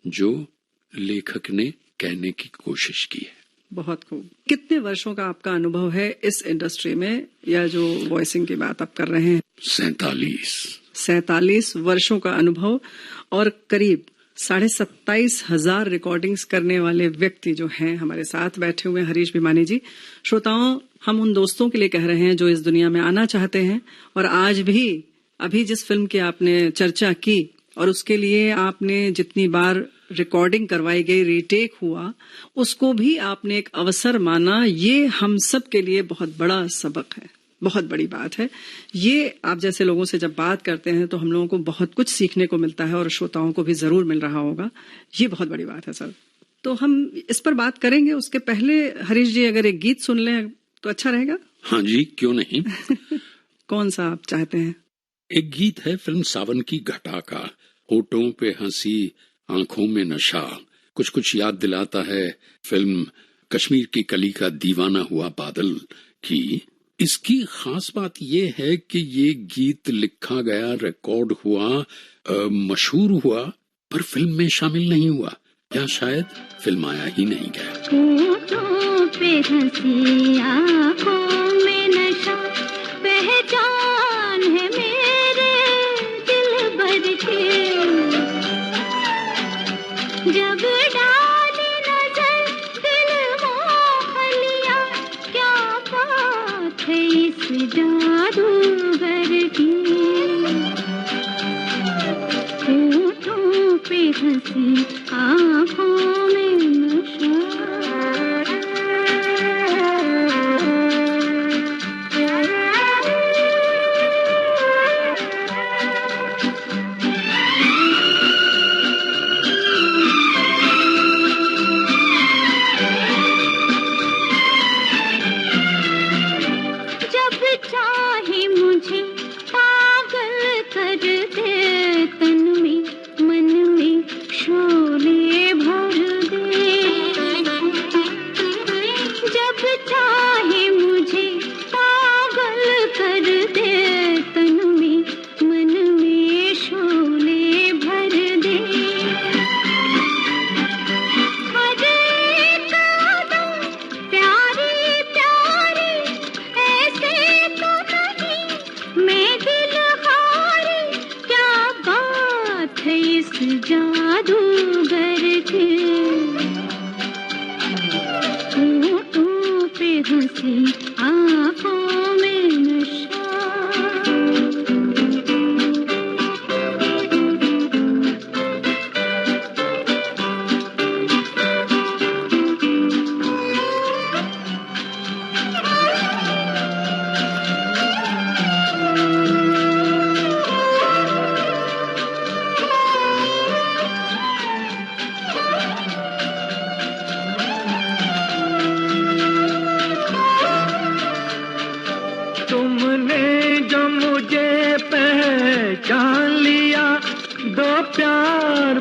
जो लेखक ने कहने की कोशिश की है। बहुत खूब। कितने वर्षों का आपका अनुभव है इस इंडस्ट्री में, या जो वॉइसिंग की बात आप कर रहे हैं? 47 वर्षों का अनुभव, और करीब 27,500 रिकॉर्डिंग्स करने वाले व्यक्ति जो हैं हमारे साथ बैठे हुए हरीश भिमानी जी। श्रोताओं, हम उन दोस्तों के लिए कह रहे हैं जो इस दुनिया में आना चाहते हैं, और आज भी अभी जिस फिल्म की आपने चर्चा की और उसके लिए आपने जितनी बार रिकॉर्डिंग करवाई गई, रीटेक हुआ, उसको भी आपने एक अवसर माना। ये हम सब के लिए बहुत बड़ा सबक है, बहुत बड़ी बात है। ये आप जैसे लोगों से जब बात करते हैं तो हम लोगों को बहुत कुछ सीखने को मिलता है, और श्रोताओं को भी जरूर मिल रहा होगा। ये बहुत बड़ी बात है सर। तो हम इस पर बात करेंगे, उसके पहले हरीश जी अगर एक गीत सुन लें तो अच्छा रहेगा। हाँ जी, क्यों नहीं। कौन सा आप चाहते हैं? एक गीत है फिल्म सावन की घटा का, होठों पे हंसी, आंखों में नशा, कुछ कुछ याद दिलाता है फिल्म कश्मीर की कली का दीवाना हुआ बादल की। इसकी खास बात यह है कि ये गीत लिखा गया, रिकॉर्ड हुआ, मशहूर हुआ, पर फिल्म में शामिल नहीं हुआ, या शायद फिल्माया ही नहीं गया। होठों पे हंसी, आंखों में नशा, पहचान है मेरे दिल भर के। जब डाली नजर दिल मोह लिया, क्या बात है इस जादूगर की। होठों पे हंसी, आंखों में नशा।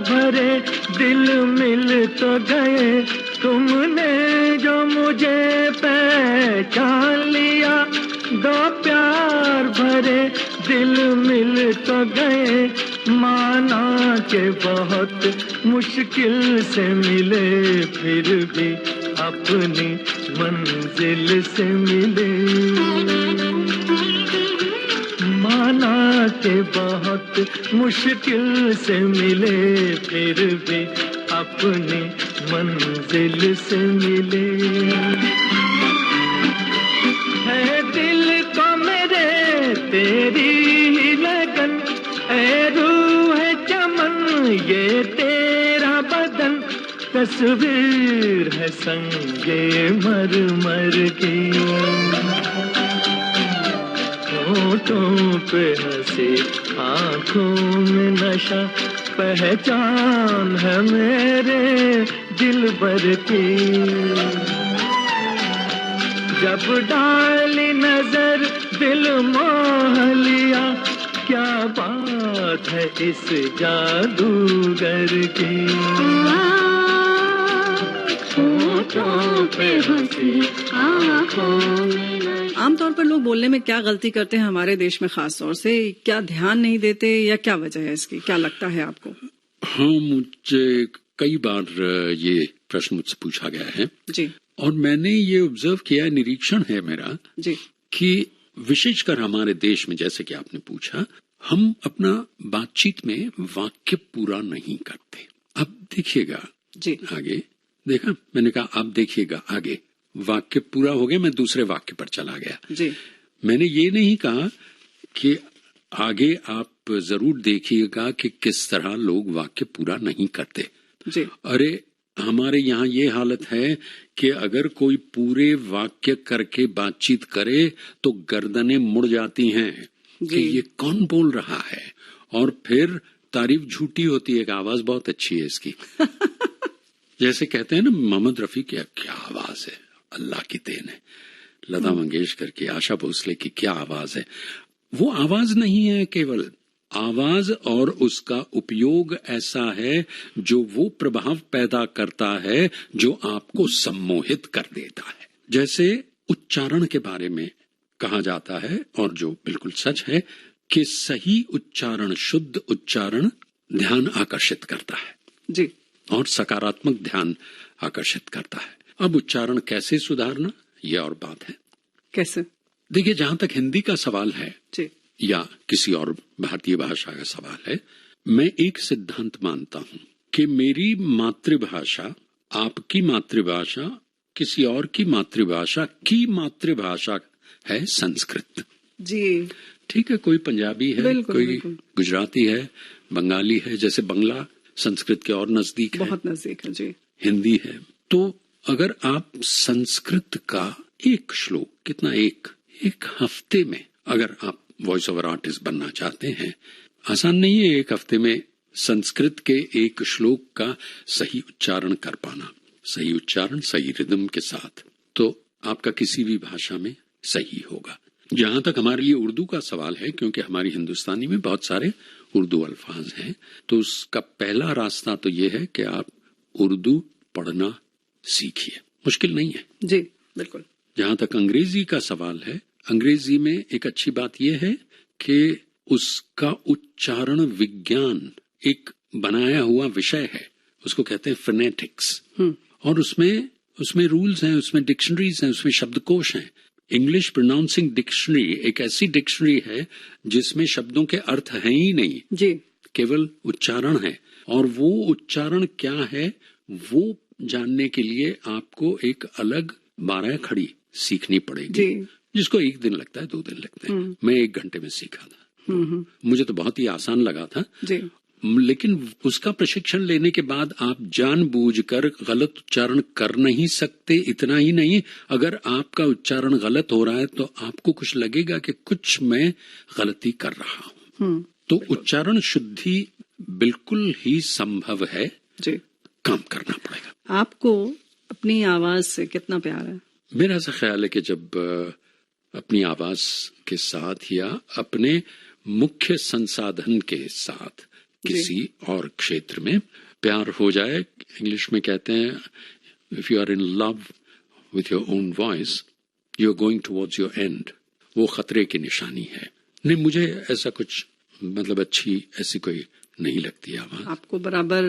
भरे दिल मिल तो गए, तुमने जो मुझे पहचान लिया। दो प्यार भरे दिल मिल तो गए, माना के बहुत मुश्किल से मिले, फिर भी अपनी मंजिल से मिले। माना के बहुत मुश्किल से मिले, फिर भी अपनी मंजिल से मिले। है दिल को मेरे तेरी ही लगन, ऐ रूह चमन ये तेरा बदन, तस्वीर है संगे मरमर की। होठों पे हंसी आँखों में नशा, पहचान है मेरे दिलबर की। जब डाली नजर दिल मोह लिया, क्या बात है इस जादूगर की। होठों पे हंसी आँखों में। आमतौर पर लोग बोलने में क्या गलती करते हैं हमारे देश में, खास तौर से क्या ध्यान नहीं देते या क्या वजह है इसकी, क्या लगता है आपको? हाँ, मुझे कई बार ये प्रश्न मुझसे पूछा गया है जी, और मैंने ये ऑब्जर्व किया, निरीक्षण है मेरा जी, कि विशेषकर हमारे देश में, जैसे कि आपने पूछा, हम अपना बातचीत में वाक्य पूरा नहीं करते। अब देखिएगा जी, आगे, देखा मैंने कहा आप देखिएगा आगे, वाक्य पूरा हो गया, मैं दूसरे वाक्य पर चला गया। जी, मैंने ये नहीं कहा कि आगे आप जरूर देखिएगा कि किस तरह लोग वाक्य पूरा नहीं करते। जी, अरे हमारे यहाँ ये हालत है कि अगर कोई पूरे वाक्य करके बातचीत करे तो गर्दनें मुड़ जाती हैं कि ये कौन बोल रहा है, और फिर तारीफ झूठी होती है कि आवाज बहुत अच्छी है इसकी। जैसे कहते हैं ना, मोहम्मद रफी की क्या आवाज है, अल्लाह की देन है। लता मंगेशकर की, आशा भोसले की क्या आवाज है। वो आवाज नहीं है केवल, आवाज और उसका उपयोग ऐसा है जो वो प्रभाव पैदा करता है जो आपको सम्मोहित कर देता है। जैसे उच्चारण के बारे में कहा जाता है, और जो बिल्कुल सच है, कि सही उच्चारण, शुद्ध उच्चारण ध्यान आकर्षित करता है जी, और सकारात्मक ध्यान आकर्षित करता है। अब उच्चारण कैसे सुधारना, यह और बात है। कैसे? देखिए, जहां तक हिंदी का सवाल है जी, या किसी और भारतीय भाषा का सवाल है, मैं एक सिद्धांत मानता हूं कि मेरी मातृभाषा, आपकी मातृभाषा, किसी और की मातृभाषा है संस्कृत। जी, ठीक है, कोई पंजाबी है, बिल्कुल, कोई बिल्कुल। गुजराती है, बंगाली है, जैसे बंगला संस्कृत के और नजदीक है, बहुत नजदीक है। जी, हिंदी है। तो अगर आप संस्कृत का एक श्लोक, कितना एक हफ्ते में, अगर आप वॉइस ओवर आर्टिस्ट बनना चाहते हैं, आसान नहीं है एक हफ्ते में संस्कृत के एक श्लोक का सही उच्चारण कर पाना, सही उच्चारण सही रिदम के साथ, तो आपका किसी भी भाषा में सही होगा। जहां तक हमारे लिए उर्दू का सवाल है, क्योंकि हमारी हिंदुस्तानी में बहुत सारे उर्दू अल्फाज हैं, तो उसका पहला रास्ता तो ये है कि आप उर्दू पढ़ना सीखिए। मुश्किल नहीं है। जी, बिल्कुल। जहां तक अंग्रेजी का सवाल है, अंग्रेजी में एक अच्छी बात यह है कि उसका उच्चारण विज्ञान एक बनाया हुआ विषय है, उसको कहते हैं फोनेटिक्स, और उसमें रूल्स हैं, उसमें डिक्शनरीज हैं, उसमें शब्दकोश हैं। इंग्लिश प्रोनाउंसिंग डिक्शनरी एक ऐसी डिक्शनरी है जिसमें शब्दों के अर्थ हैं ही नहीं, जी, केवल उच्चारण है, और वो उच्चारण क्या है वो जानने के लिए आपको एक अलग 12 खड़ी सीखनी पड़ेगी, जी, जिसको 1 दिन लगता है, 2 दिन लगते हैं। मैं 1 घंटे में सीखा था। मुझे तो बहुत ही आसान लगा था, जी, लेकिन उसका प्रशिक्षण लेने के बाद आप जानबूझकर गलत उच्चारण कर नहीं सकते। इतना ही नहीं, अगर आपका उच्चारण गलत हो रहा है तो आपको कुछ लगेगा कि कुछ मैं गलती कर रहा हूं। तो उच्चारण शुद्धि बिल्कुल ही संभव है, जी, काम करना पड़ेगा। आपको अपनी आवाज से कितना प्यार है? मेरा ऐसा ख्याल है कि जब अपनी आवाज के साथ या अपने मुख्य संसाधन के साथ किसी और क्षेत्र में प्यार हो जाए, इंग्लिश में कहते हैं if you are in love with your own voice you are going towards your end, वो खतरे की निशानी है। नहीं, मुझे ऐसा कुछ मतलब अच्छी ऐसी कोई नहीं लगती आवाज। आपको बराबर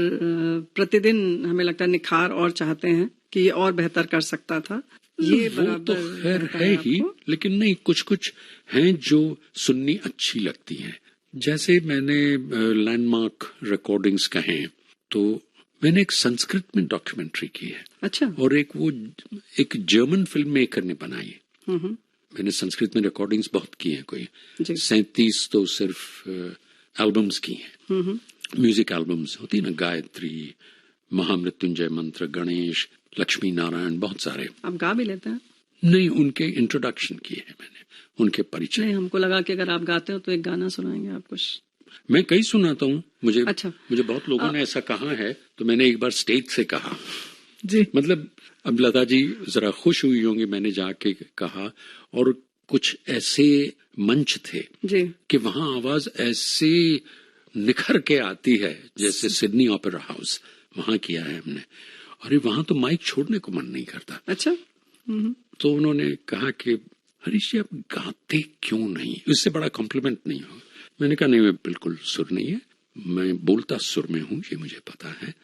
प्रतिदिन हमें लगता है निखार और चाहते हैं कि ये और बेहतर कर सकता था, ये वो तो खैर है ही, लेकिन नहीं, कुछ कुछ हैं जो सुननी अच्छी लगती हैं। जैसे मैंने लैंडमार्क रिकॉर्डिंग्स कहें तो मैंने एक संस्कृत में डॉक्यूमेंट्री की है। अच्छा। और एक जर्मन फिल्म मेकर ने बनाई। मैंने संस्कृत में रिकॉर्डिंग्स बहुत की हैं, कोई 37 तो सिर्फ एल्बम्स की हैं, म्यूजिक एल्बम्स होती ना, गायत्री, महामृत्युंजय मंत्र, गणेश, लक्ष्मी नारायण, बहुत सारे। आप गा भी लेते हैं? नहीं, उनके इंट्रोडक्शन किए हैं मैंने, उनके परिचय। नहीं, हमको लगा कि अगर आप गाते हो तो एक गाना सुनाएंगे आप कुछ। मैं कई सुनाता हूँ, मुझे बहुत लोगों ने ऐसा कहा है, तो मैंने एक बार स्टेज से कहा जी, मतलब अब लता जी जरा खुश हुई होंगी, मैंने जाके कहा। और कुछ ऐसे मंच थे जी कि वहां आवाज ऐसे निखर के आती है, जैसे सिडनी ओपेरा हाउस, वहां किया है हमने। अरे वहां तो माइक छोड़ने को मन नहीं करता। अच्छा। तो उन्होंने कहा कि हरीश जी आप गाते क्यों नहीं, इससे बड़ा कॉम्प्लीमेंट नहीं हो। मैंने कहा नहीं, मैं बिल्कुल सुर नहीं है, मैं बोलता सुर में हूँ, ये मुझे पता है,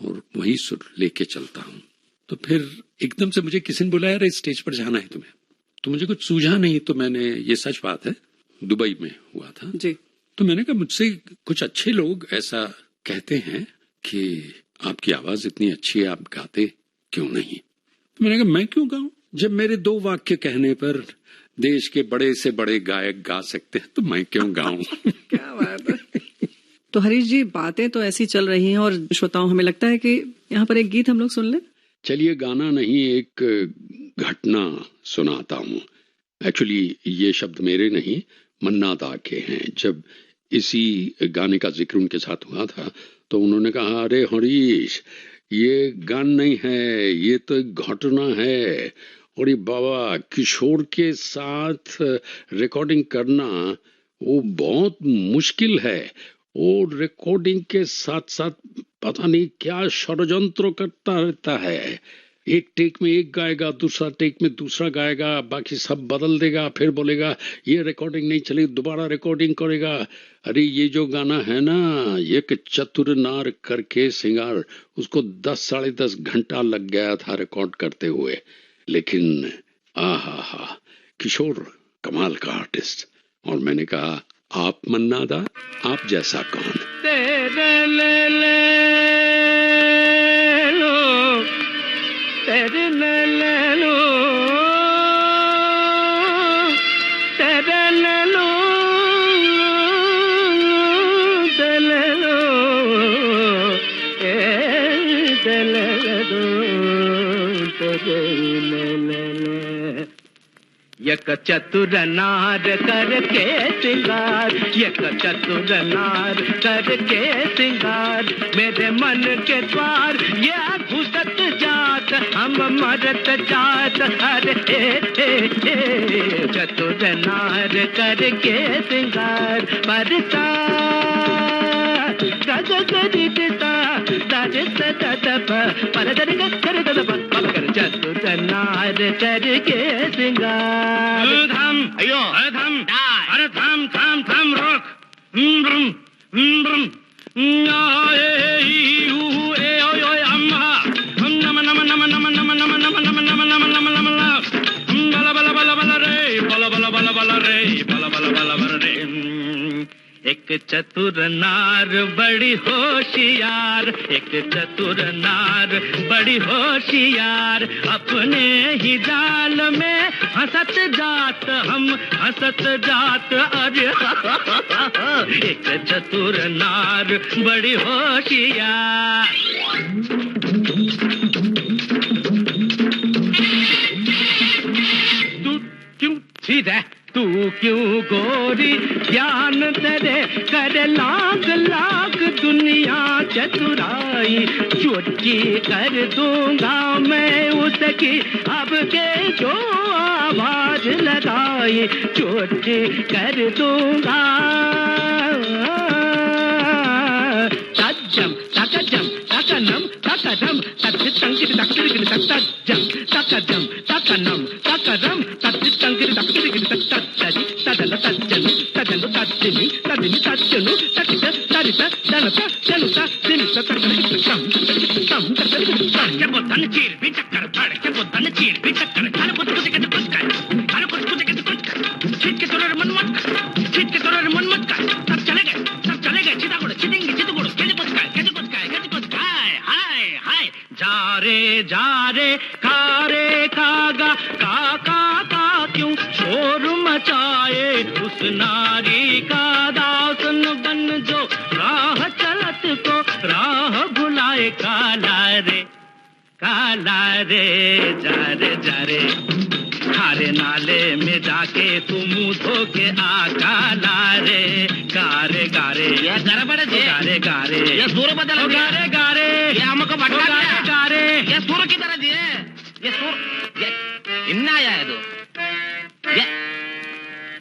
और वही सुर लेके चलता हूँ। तो फिर एकदम से मुझे किसी ने बुलाया, अरे स्टेज पर जाना है तुम्हें, तो मुझे कुछ सूझा नहीं। तो मैंने, ये सच बात है, दुबई में हुआ था जी, तो मैंने कहा मुझसे कुछ अच्छे लोग ऐसा कहते हैं कि आपकी आवाज इतनी अच्छी है, आप गाते क्यों नहीं। तो मैंने कहा मैं क्यों गाऊं, जब मेरे 2 वाक्य कहने पर देश के बड़े से बड़े गायक गा सकते हैं, तो मैं क्यों गाऊं। क्या बात है। तो हरीश जी बातें तो ऐसी चल रही हैं, और श्रोताओं हमें लगता है कि यहाँ पर एक गीत हम लोग सुन लें। चलिए, गाना नहीं, एक घटना सुनाता हूँ। एक्चुअली ये शब्द मेरे नहीं, मन्ना दा के हैं। जब इसी गाने का जिक्र उनके साथ हुआ था तो उन्होंने कहा, अरे हरीश ये गान नहीं है, ये तो एक घटना है। और ये बाबा किशोर के साथ रिकॉर्डिंग करना वो बहुत मुश्किल है, और रिकॉर्डिंग के साथ साथ पता नहीं क्या षड्यंत्र करता रहता है। एक टेक में एक गाएगा, दूसरा टेक में दूसरा गाएगा, बाकी सब बदल देगा, फिर बोलेगा ये रिकॉर्डिंग नहीं चली, दोबारा रिकॉर्डिंग करेगा। अरे ये जो गाना है ना, एक चतुर नार करके सिंगार, उसको 10 साढ़े 10 घंटा लग गया था रिकॉर्ड करते हुए। लेकिन आहा, किशोर कमाल का आर्टिस्ट। और मैंने कहा आप मन्ना दा, आप जैसा कौन। तेरे ले लो, तेरे ले लो, तेरे ले लो, तेरे लो, तेरे लो, तेरे ले लो। एक चतुर नार करके सिंगार, एक चतुर नार करके सिंगार, मेरे मन के द्वार ये घुसत जात, हम मरत जात। अरे चतुर नार करके सिंगार, परसा चतुर नार करके सिंगार। धाम अयो, धाम अरे धाम धाम धाम रोक, एक चतुर नार बड़ी होशियार, एक चतुर नार बड़ी होशियार, अपने ही जाल में हंसत जात, हम हंसत जात। अरे एक चतुर नार बड़ी होशियार। तू क्यों सीधा, तू क्यों गोरी, ज्ञान तेरे कर लाख लाख दुनिया चतुराई, चुटकी कर दूंगा मैं उसकी, अब के जो आवाज लगाई, चुटकी कर दूंगा taka jam taka nam taka ram tatit tangkiri takiri takta jam taka jam taka nam taka ram tatit tangkiri takiri takta tadi tadala tadjanu tadanu tadjini tadini tadjanu takita tarita danata danuta dinita takiri tam tam takiri tam ke botan chir bi chakkar thad ke botan chir bi chakkar thad pot kuch ke kuch ka thad kuch ke kuch ka chit ke torar man mat ka सब चले गए चितागुड़ चितेंगे चितगुड़ कैसे कुछ का हाय हाय जा रे खागा का क्यों शोर मचाए उस नारी का दासन बन जो राह चलत को राह भुलाए काला रे जा रे खारे नाले में जाके तू मुंह धो के आ काला रे गारे ये गड़बड़ जे गारे ये सूर बदल गारे ये हमको भटका दिया गारे ये सूर की तरह दिए ये सूर ये इन्ना आया है तो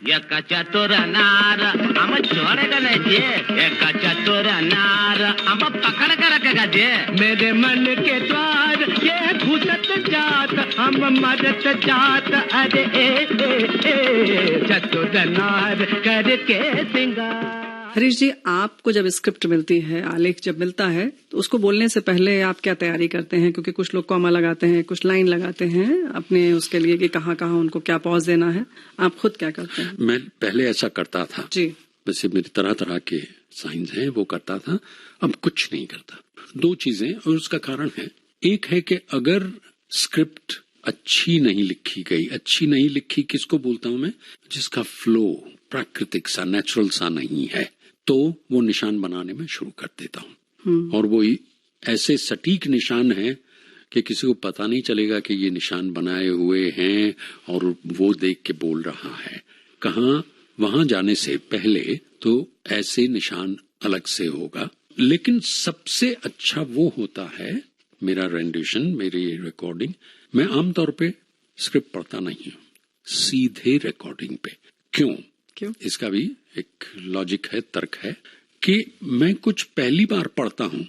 ये कचतुर नार हम छोड़ेगा नहीं जी ये कचतुर नार हम पकड़ कर रखेगा जी मेरे मन के द्वार ये घुसत जात हम मदद जात अरे ए चतुर नार करके सिंगार। हरीश जी, आपको जब स्क्रिप्ट मिलती है, आलेख जब मिलता है, तो उसको बोलने से पहले आप क्या तैयारी करते हैं? क्योंकि कुछ लोग कॉमा लगाते हैं, कुछ लाइन लगाते हैं अपने उसके लिए कि कहाँ उनको क्या पॉज देना है। आप खुद क्या करते हैं? मैं पहले ऐसा करता था जी, वैसे मेरी तरह तरह के साइंस हैं, वो करता था। अब कुछ नहीं करता। दो चीजें, और उसका कारण है, एक है कि अगर स्क्रिप्ट अच्छी नहीं लिखी गई, अच्छी नहीं लिखी किसको बोलता हूं मैं, जिसका फ्लो प्राकृतिक सा, नेचुरल सा नहीं है, तो वो निशान बनाने में शुरू कर देता हूँ। और वो ऐसे सटीक निशान है कि किसी को पता नहीं चलेगा कि ये निशान बनाए हुए हैं और वो देख के बोल रहा है। कहाँ, वहां जाने से पहले तो ऐसे निशान अलग से होगा। लेकिन सबसे अच्छा वो होता है मेरा रेंडिशन, मेरी रिकॉर्डिंग। मैं आमतौर पे स्क्रिप्ट पढ़ता नहीं हूँ, सीधे रिकॉर्डिंग पे। क्यों? इसका भी एक लॉजिक है, तर्क है कि मैं कुछ पहली बार पढ़ता हूँ।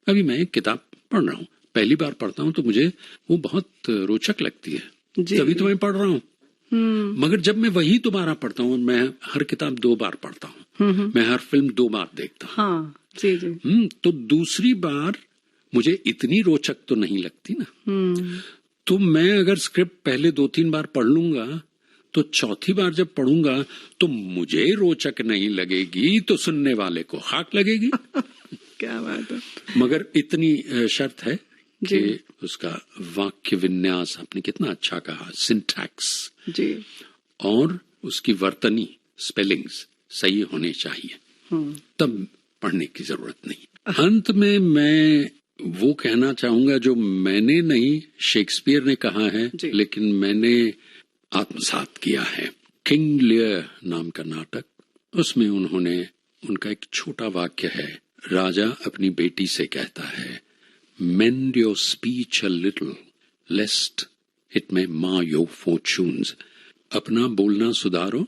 अभी मैं एक किताब पढ़ रहा हूँ, पहली बार पढ़ता हूँ तो मुझे वो बहुत रोचक लगती है, तभी तो मैं पढ़ रहा हूँ। मगर जब मैं वही दोबारा पढ़ता हूँ, मैं हर किताब 2 बार पढ़ता हूँ, मैं हर फिल्म 2 बार देखता हूँ। हाँ, जी। तो दूसरी बार मुझे इतनी रोचक तो नहीं लगती ना। तो मैं अगर स्क्रिप्ट पहले 2-3 बार पढ़ लूंगा तो चौथी बार जब पढ़ूंगा तो मुझे रोचक नहीं लगेगी, तो सुनने वाले को खाक लगेगी। क्या बात है। मगर इतनी शर्त है कि उसका वाक्य विन्यास, आपने कितना अच्छा कहा, सिंटैक्स जी, और उसकी वर्तनी, स्पेलिंग्स सही होने चाहिए, तब पढ़ने की जरूरत नहीं। अंत में मैं वो कहना चाहूंगा जो मैंने नहीं, शेक्सपियर ने कहा है, लेकिन मैंने आत्मसात किया है। किंग लियर नाम का नाटक, उसमें उनका एक छोटा वाक्य है। राजा अपनी बेटी से कहता है, mend your speech a little lest it may mar your fortunes. अपना बोलना सुधारो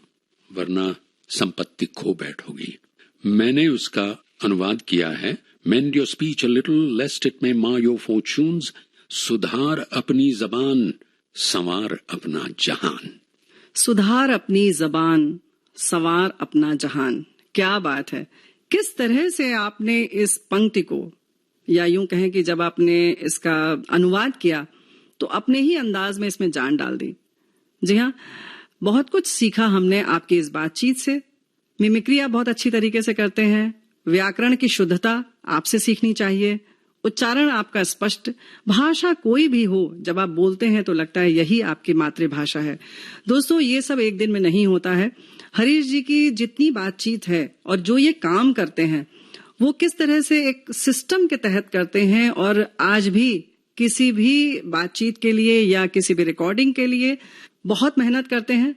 वरना संपत्ति खो बैठोगी। मैंने उसका अनुवाद किया है, mend your speech a little lest it may mar your fortunes. सुधार अपनी जबान, संवार अपना जहान। सुधार अपनी जबान, संवार अपना जहान। क्या बात है। किस तरह से आपने इस पंक्ति को, या यूं कहें कि जब आपने इसका अनुवाद किया तो अपने ही अंदाज में इसमें जान डाल दी। जी हाँ, बहुत कुछ सीखा हमने आपकी इस बातचीत से। मिमिक्री आप बहुत अच्छी तरीके से करते हैं, व्याकरण की शुद्धता आपसे सीखनी चाहिए, उच्चारण आपका स्पष्ट, भाषा कोई भी हो, जब आप बोलते हैं तो लगता है यही आपकी मातृभाषा है। दोस्तों, ये सब एक दिन में नहीं होता है। हरीश जी की जितनी बातचीत है और जो ये काम करते हैं, वो किस तरह से एक सिस्टम के तहत करते हैं, और आज भी किसी भी बातचीत के लिए या किसी भी रिकॉर्डिंग के लिए बहुत मेहनत करते हैं,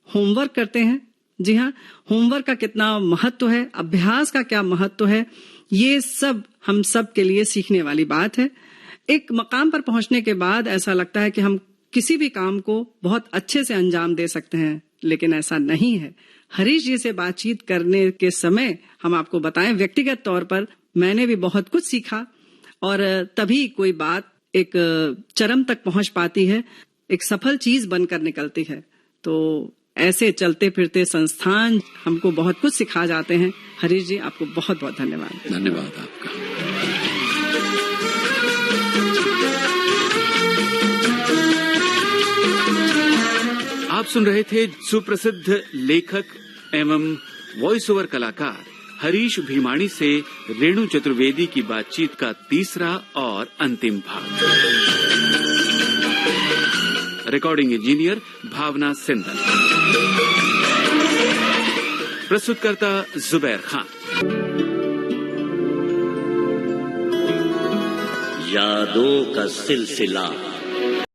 होमवर्क करते हैं। जी हाँ, होमवर्क का कितना महत्व है, अभ्यास का क्या महत्व है, ये सब हम सब के लिए सीखने वाली बात है। एक मकाम पर पहुंचने के बाद ऐसा लगता है कि हम किसी भी काम को बहुत अच्छे से अंजाम दे सकते हैं, लेकिन ऐसा नहीं है। हरीश जी से बातचीत करने के समय हम आपको बताएं, व्यक्तिगत तौर पर मैंने भी बहुत कुछ सीखा। और तभी कोई बात एक चरम तक पहुंच पाती है, एक सफल चीज बनकर निकलती है। तो ऐसे चलते फिरते संस्थान हमको बहुत कुछ सिखा जाते हैं। हरीश जी, आपको बहुत बहुत धन्यवाद। धन्यवाद आपका। आप सुन रहे थे सुप्रसिद्ध लेखक एवं वॉइस ओवर कलाकार हरीश भीमाणी से रेणु चतुर्वेदी की बातचीत का तीसरा और अंतिम भाग। रिकॉर्डिंग इंजीनियर भावना सिंधल, प्रस्तुतकर्ता जुबैर खान। यादों का सिलसिला